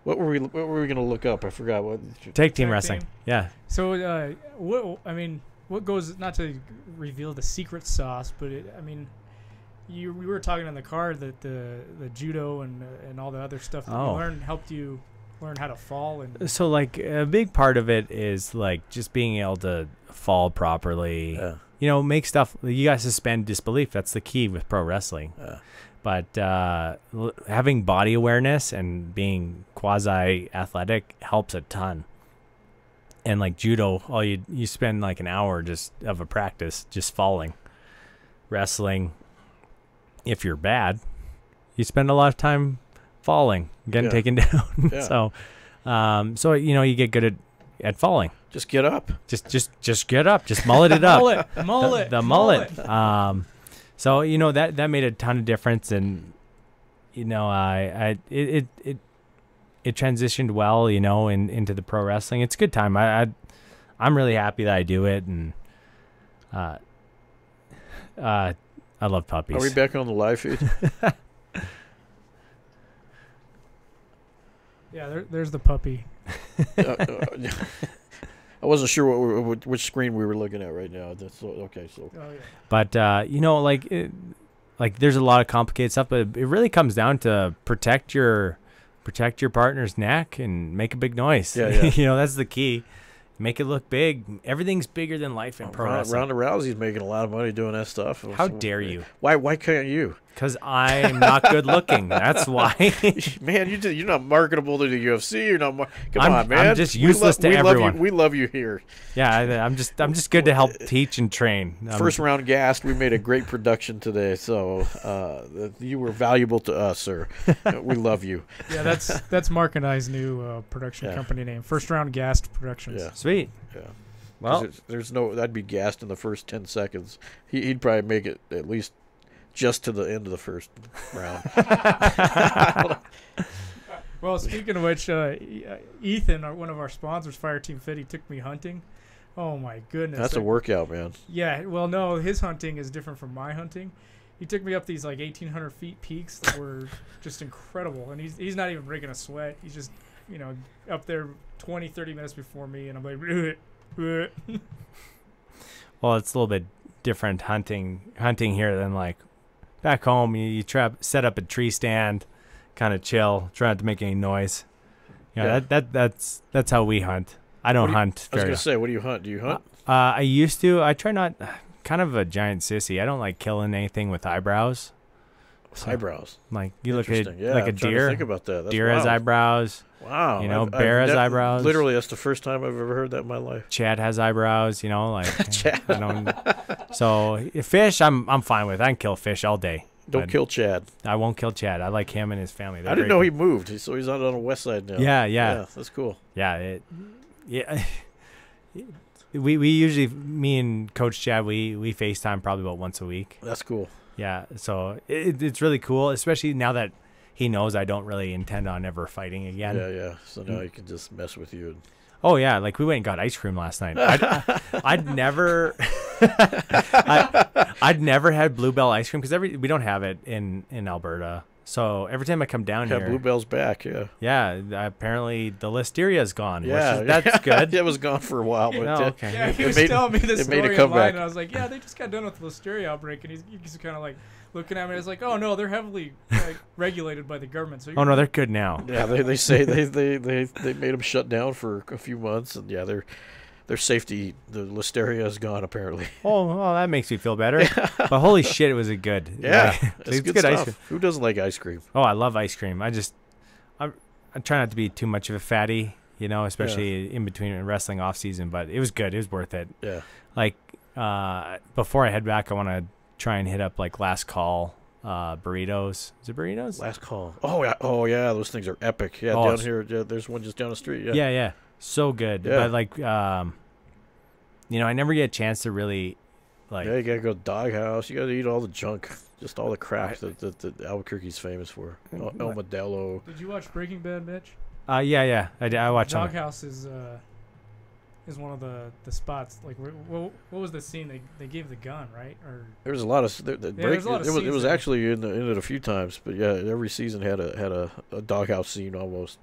What were we gonna look up? I forgot what. Tag team Tag wrestling. team? Yeah. So, what goes, not to reveal the secret sauce, but we were talking in the car that the judo and all the other stuff that you learned helped you learn how to fall and. So like a big part of it is like just being able to fall properly. Yeah. Make stuff. You got to suspend disbelief. That's the key with pro wrestling. But having body awareness and being quasi athletic helps a ton. And like judo, you spend like an hour just of a practice just falling. Wrestling, if you're bad, you spend a lot of time falling, getting taken down. Yeah. So you get good at falling. Just get up. Just get up. Just mullet it up. Mullet. The mullet. So that made a ton of difference, and it transitioned well, into the pro wrestling. It's a good time. I'm really happy that I do it, and I love puppies. Are we back on the live feed? Yeah, there's the puppy. I wasn't sure which screen we were looking at right now. That's okay. So. Oh yeah. But there's a lot of complicated stuff, but it really comes down to protect your protect your partner's neck and make a big noise. Yeah, yeah. You know, that's the key. Make it look big. Everything's bigger than life in pro wrestling. Ronda Rousey's making a lot of money doing that stuff. How dare you? Why can't you? Because I'm not good looking. That's why. Man, you're not marketable to the UFC. You're not. Come on, man. I'm just useless to everyone. We love you here. Yeah, I'm just good to help teach and train. First round gassed. We made a great production today, so you were valuable to us, sir. We love you. Yeah, that's Mark and I's new production company name. First Round Gassed Productions. Yeah. Sweet. Yeah. Well, there's no. That'd be gassed in the first 10 seconds. He'd probably make it at least just to the end of the first round. Well, speaking of which, Ethan, one of our sponsors, Fireteam Fit, he took me hunting. Oh my goodness, that's a workout, man. Yeah, well, no, his hunting is different from my hunting. He took me up these like 1,800 feet peaks that were just incredible, and he's not even breaking a sweat. He's just up there 20, 30 minutes before me, and I'm like, bleh. Well, it's a little bit different hunting here than like back home. You set up a tree stand, kind of chill, try not to make any noise. That's how we hunt. I don't hunt. I was gonna say, what do you hunt? Do you hunt? I used to. I try not. Kind of a giant sissy. I don't like killing anything with eyebrows. Eyebrows. Like you look at Yeah, like a I'm trying deer. to think about that. That's Deer has wild. eyebrows. Wow. Bear has eyebrows. Literally, that's the first time I've ever heard that in my life. Chad has eyebrows. Like Chad. So fish, I'm fine with. I can kill fish all day. Don't kill Chad. I won't kill Chad. I like him and his family. I didn't know he moved. So he's out on the west side now. Yeah. That's cool. Yeah. We usually, me and Coach Chad, we FaceTime probably about once a week. That's cool. Yeah, so it's really cool, especially now that he knows I don't really intend on ever fighting again. Yeah. So now he can just mess with you. Oh yeah, like we went and got ice cream last night. I'd never, I'd never had Bluebell ice cream because we don't have it in Alberta. So every time I come down here, Bluebell's back. Yeah. Apparently the listeria's gone. Yeah, that's good. It was gone for a while, but okay. Yeah, he was telling me this story comeback. online, and I was like, yeah, they just got done with the listeria outbreak, and he's kind of like looking at me. I was like, oh no, they're heavily regulated by the government. So no, they're good now. Yeah, they say they made them shut down for a few months, and yeah, their safety, the listeria is gone apparently. Oh, well, that makes me feel better. But holy shit, it was good. Yeah, it's good good stuff. ice cream. Who doesn't like ice cream? Oh, I love ice cream. I try not to be too much of a fatty, especially in between wrestling off season. But it was good. It was worth it. Yeah. Like before I head back, I want to try and hit up like Last Call burritos. Is it burritos? Last Call. Oh yeah, those things are epic. Yeah, down here. Yeah, there's one just down the street. Yeah. So good. Yeah. But like, I never get a chance to really, like. Yeah, you gotta go to Doghouse. You gotta eat all the junk, just all the crap that Albuquerque's famous for. El Modelo. Did you watch Breaking Bad, Mitch? Yeah. I watched it. Doghouse is one of the spots. Like, what was the scene? They gave the gun, right? Or there was a lot of it was actually in it a few times, but yeah, every season had a Doghouse scene almost,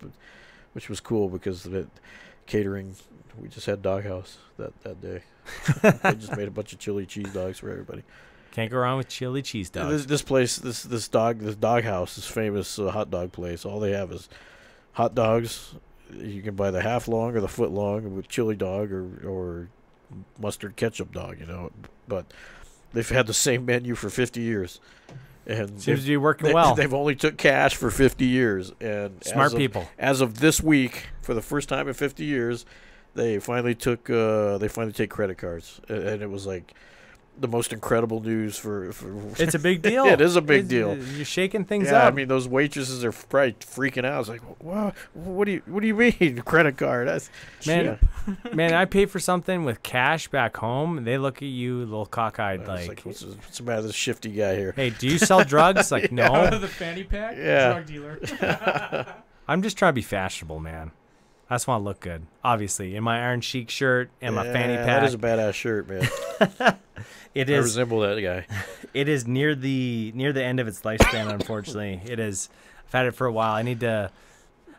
which was cool because the catering. We just had Doghouse that day. They just made a bunch of chili cheese dogs for everybody. Can't go wrong with chili cheese dogs. This place, this Doghouse is famous hot dog place. All they have is hot dogs. You can buy the half long or the foot long with chili dog or mustard ketchup dog, But they've had the same menu for 50 years. And seems to be working well. They've only took cash for 50 years. And smart people. As of this week, for the first time in 50 years, they finally take credit cards. And it was like the most incredible news for it's a big deal. It is a big deal. You're shaking things up. up. I mean, those waitresses are probably freaking out. It's like, what do you mean credit card? Man, I pay for something with cash back home, and they look at you, little cockeyed, like what's the matter with this shifty guy here? Hey, do you sell drugs? Like, no. Out of the fanny pack? Yeah. Drug dealer. I'm just trying to be fashionable, man. I just want to look good. Obviously, in my Iron Chic shirt and my fanny pack. That is a badass shirt, man. It I is. resemble that guy. It is near the end of its lifespan. Unfortunately, it is. I've had it for a while. I need to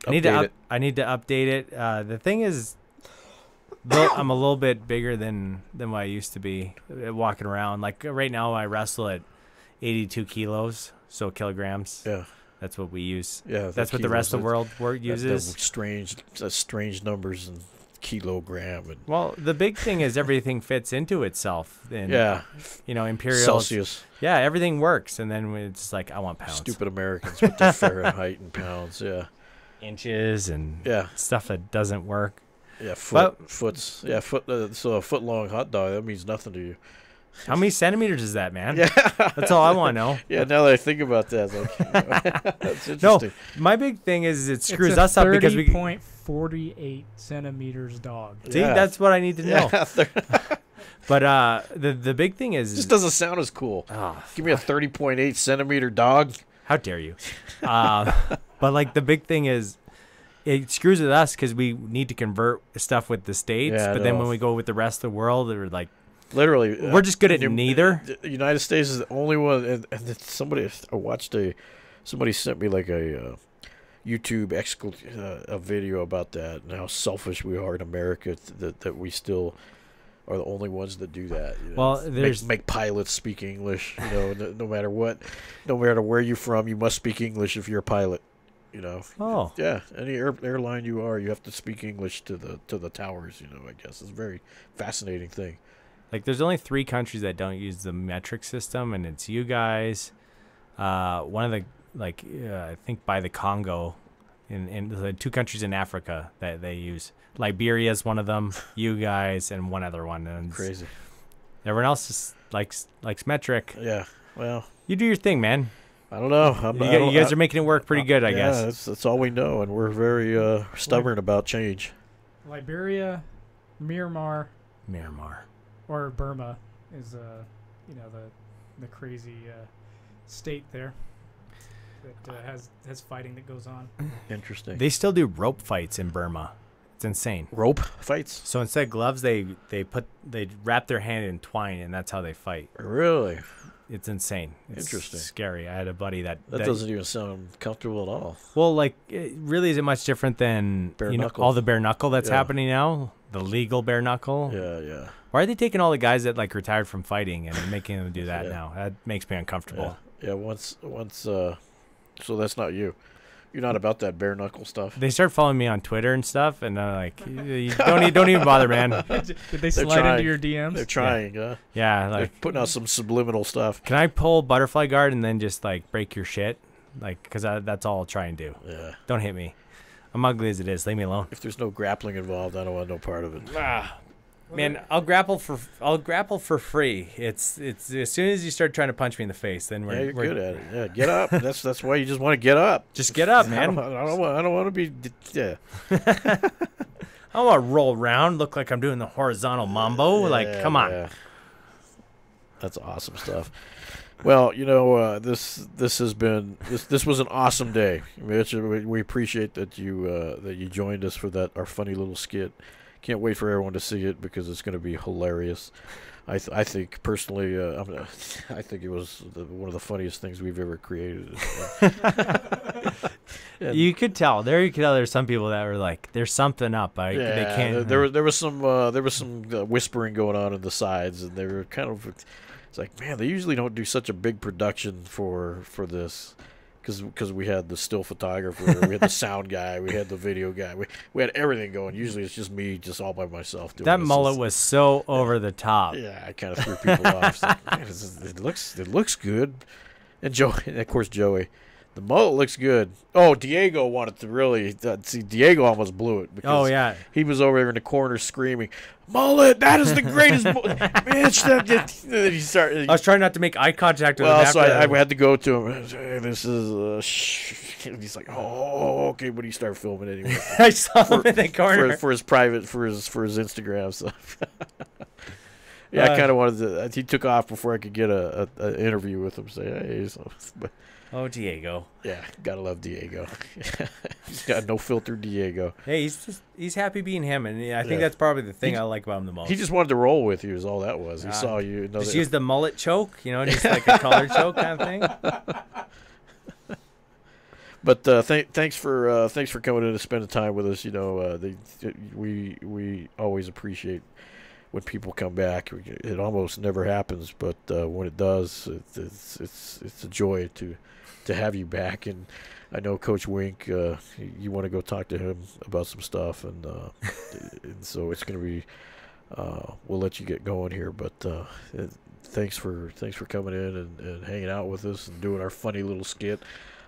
update it. The thing is, I'm a little bit bigger than what I used to be walking around. Like right now, I wrestle at 82 kilos, so kilograms. Yeah. That's what we use. Yeah, That's what the rest of the world uses. Strange numbers and kilogram and Well, the big thing is everything fits into itself. And, imperial Celsius. Yeah, everything works. And then it's like, I want pounds. Stupid Americans with their Fahrenheit and pounds. Yeah. Inches and Yeah. stuff that doesn't work. Yeah, so a foot long hot dog, that means nothing to you. How many centimeters is that, man? Yeah. That's all I want to know. Yeah, now that I think about that, that's interesting. No, my big thing is it screws us up because we 30.48 centimeters dog. See, that's what I need to know. But the big thing is... It just doesn't sound as cool. Oh, give me a 30.8 centimeter dog. How dare you? But like the big thing is it screws with us because we need to convert stuff with the States. Yeah, but then when we go with the rest of the world, we're like... Literally. We're just good at neither. The United States is the only one. And somebody sent me like a YouTube a video about that and how selfish we are in America that we still are the only ones that do that. You know? Well, there's make pilots speak English. You know, no matter what, no matter where you're from, you must speak English if you're a pilot. You know. Oh. Yeah. Any airline you are, you have to speak English to the towers. You know. I guess it's a very fascinating thing. Like, there's only 3 countries that don't use the metric system, and it's you guys. One of the I think by the Congo, in the 2 countries in Africa that they use. Liberia is one of them. You guys, and one other one. And crazy. Everyone else just likes metric. Yeah. Well, you do your thing, man. I don't know. You guys are making it work pretty good, I guess. Yeah, that's all we know, and we're very stubborn about change. Liberia, Myanmar, or Burma is the crazy state there that has fighting that goes on. Interesting. They still do rope fights in Burma. It's insane. Rope fights? So instead of gloves, they wrap their hand in twine, and that's how they fight. Really? It's insane. It's interesting. Scary. I had a buddy that doesn't even sound comfortable at all. Well, like, it really isn't much different than all the bare knuckle that's happening now. The legal bare knuckle. Yeah. Why are they taking all the guys that like retired from fighting and making them do that now? That makes me uncomfortable. Yeah. Once. So that's not you. You're not about that bare knuckle stuff. They start following me on Twitter and stuff, and I'm like, you don't even bother, man. Did they slide into your DMs? They're trying. Yeah, like they're putting out some subliminal stuff. Can I pull butterfly guard and then just like break your shit? Like, because that's all I'll try and do. Yeah. Don't hit me. I'm ugly as it is. Leave me alone. If there's no grappling involved, I don't want no part of it. Man, I'll grapple for free. It's as soon as you start trying to punch me in the face, then we're good at it. Yeah, get up. That's why you just want to get up. Just get up, man. I don't want to be. Yeah. I don't want to roll around, look like I'm doing the horizontal mambo. Like, come on. Yeah. That's awesome stuff. Well, this has been this was an awesome day. Mitch, we appreciate that you joined us for our funny little skit. Can't wait for everyone to see it because it's going to be hilarious. I think personally, I think it was one of the funniest things we've ever created. You could tell. There's some people that were like, "There's something up." They can't. There was some whispering going on in the sides, and they were kind of. It's like, man, they usually don't do such a big production for this. Because we had the still photographer, we had the sound guy, we had the video guy, we had everything going. Usually it's just me, just all by myself doing that this. mullet was so over the top. Yeah, I kind of threw people off. Like, man, it looks good. And of course Joey, the mullet looks good. Oh, Diego wanted to really see. Diego almost blew it because he was over there in the corner screaming, "Mullet, that is the greatest Mitch." I was trying not to make eye contact with him. Well, so I had to go to him. Hey, this is he's like, "Oh, okay," but he started filming anyway. I saw him in the corner for his private for his Instagram stuff. Yeah, I kind of wanted to. He took off before I could get an interview with him. Say, hey, but. Oh, Diego. Yeah, gotta love Diego. He's got no filter, Diego. Hey, he's happy being him, and I think that's probably the thing I like about him the most. He just wanted to roll with you, is all that was. He saw you. Just use the mullet choke, just like a collar choke kind of thing. But thanks for coming in and spending time with us. We always appreciate when people come back. It almost never happens, but when it does, it's a joy to have you back. And I know Coach Wink, you want to go talk to him about some stuff, and so it's going to be. We'll let you get going here, but thanks for coming in and hanging out with us and doing our funny little skit.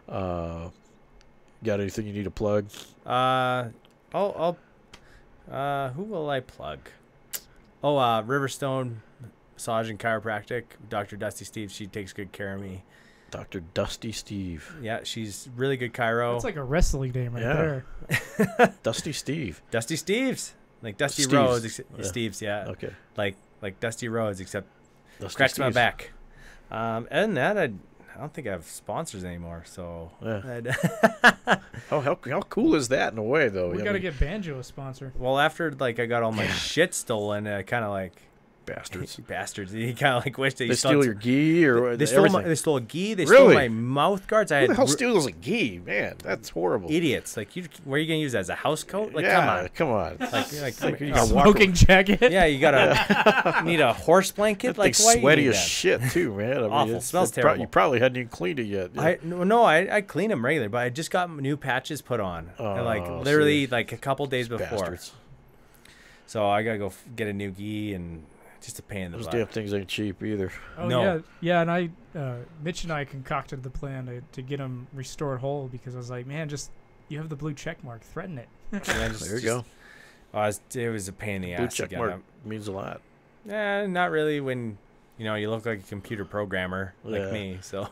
Got anything you need to plug? I'll who will I plug? Oh, Riverstone Massage and Chiropractic. Dr. Dusty Steve. She takes good care of me. Dr. Dusty Steve. Yeah, she's really good chiro. That's like a wrestling name right there. Dusty Steve. Dusty Steves. Like Dusty Steves. Rhodes. Yeah. Steves, yeah. Okay. Like Dusty Rhodes, except Dusty scratch my Steves. back. Other than that, I don't think I have sponsors anymore. So Yeah. How cool is that in a way, though? We got to get Banjo a sponsor. well, after like I got all my shit stolen, I kind of like bastards. bastards. He kind of like wished They steal your gi or They stole everything? they stole a gi. They Really? stole my mouth guards. I Who the had hell steals a gi? Man, that's horrible. idiots. Like, where are you gonna use that as a house coat? Like, Yeah, come on. come on. Like You gotta walk Smoking jacket. yeah, you gotta need a horse blanket. That Like, thing's why do you sweaty need as that? shit too, man. I mean, Awful. Smells terrible. You probably hadn't even cleaned it yet. I clean them regularly, but I just got new patches put on. And, like Oh, literally see. like a couple days before. Bastards. So I gotta go get a new gi and just a pain in the Those butt. damn things ain't cheap either. Oh No. yeah, and Mitch and I concocted the plan to get him restored whole because I was like, man, just you have the blue check mark, threaten it. And I just- There you just- go. it was a pain in the Blue ass to check get mark them. means a lot. Not really when you look like a computer programmer like Yeah. me. So,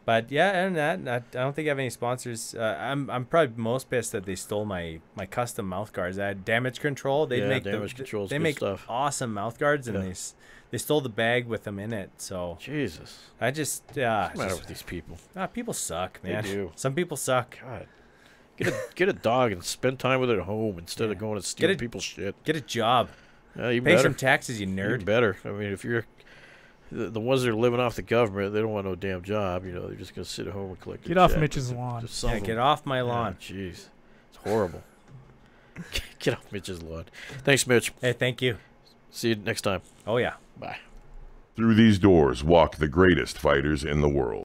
but yeah, and that I don't think I have any sponsors. I'm probably most pissed that they stole my custom mouth guards. I had Damage Control. They Yeah, make Damage Control's they good make stuff. awesome mouth guards, and Yeah. they stole the bag with them in it. So Jesus. I just What's the matter with these people? people suck, They man. do. Some people suck. God. Get a dog and spend time with it at home instead of Yeah. going and stealing a- people's shit. Get a job. You Pay better. some taxes, you Even nerd. better. I mean, if you're the ones that are living off the government, they don't want no damn job. They're just gonna sit at home and collect. Get their off check. Mitch's lawn. Just some Yeah, of get them. off my Yeah, lawn. Jeez, it's horrible. Get off Mitch's lawn. Thanks, Mitch. Hey, thank you. See you next time. Oh yeah. Bye. Through these doors walk the greatest fighters in the world.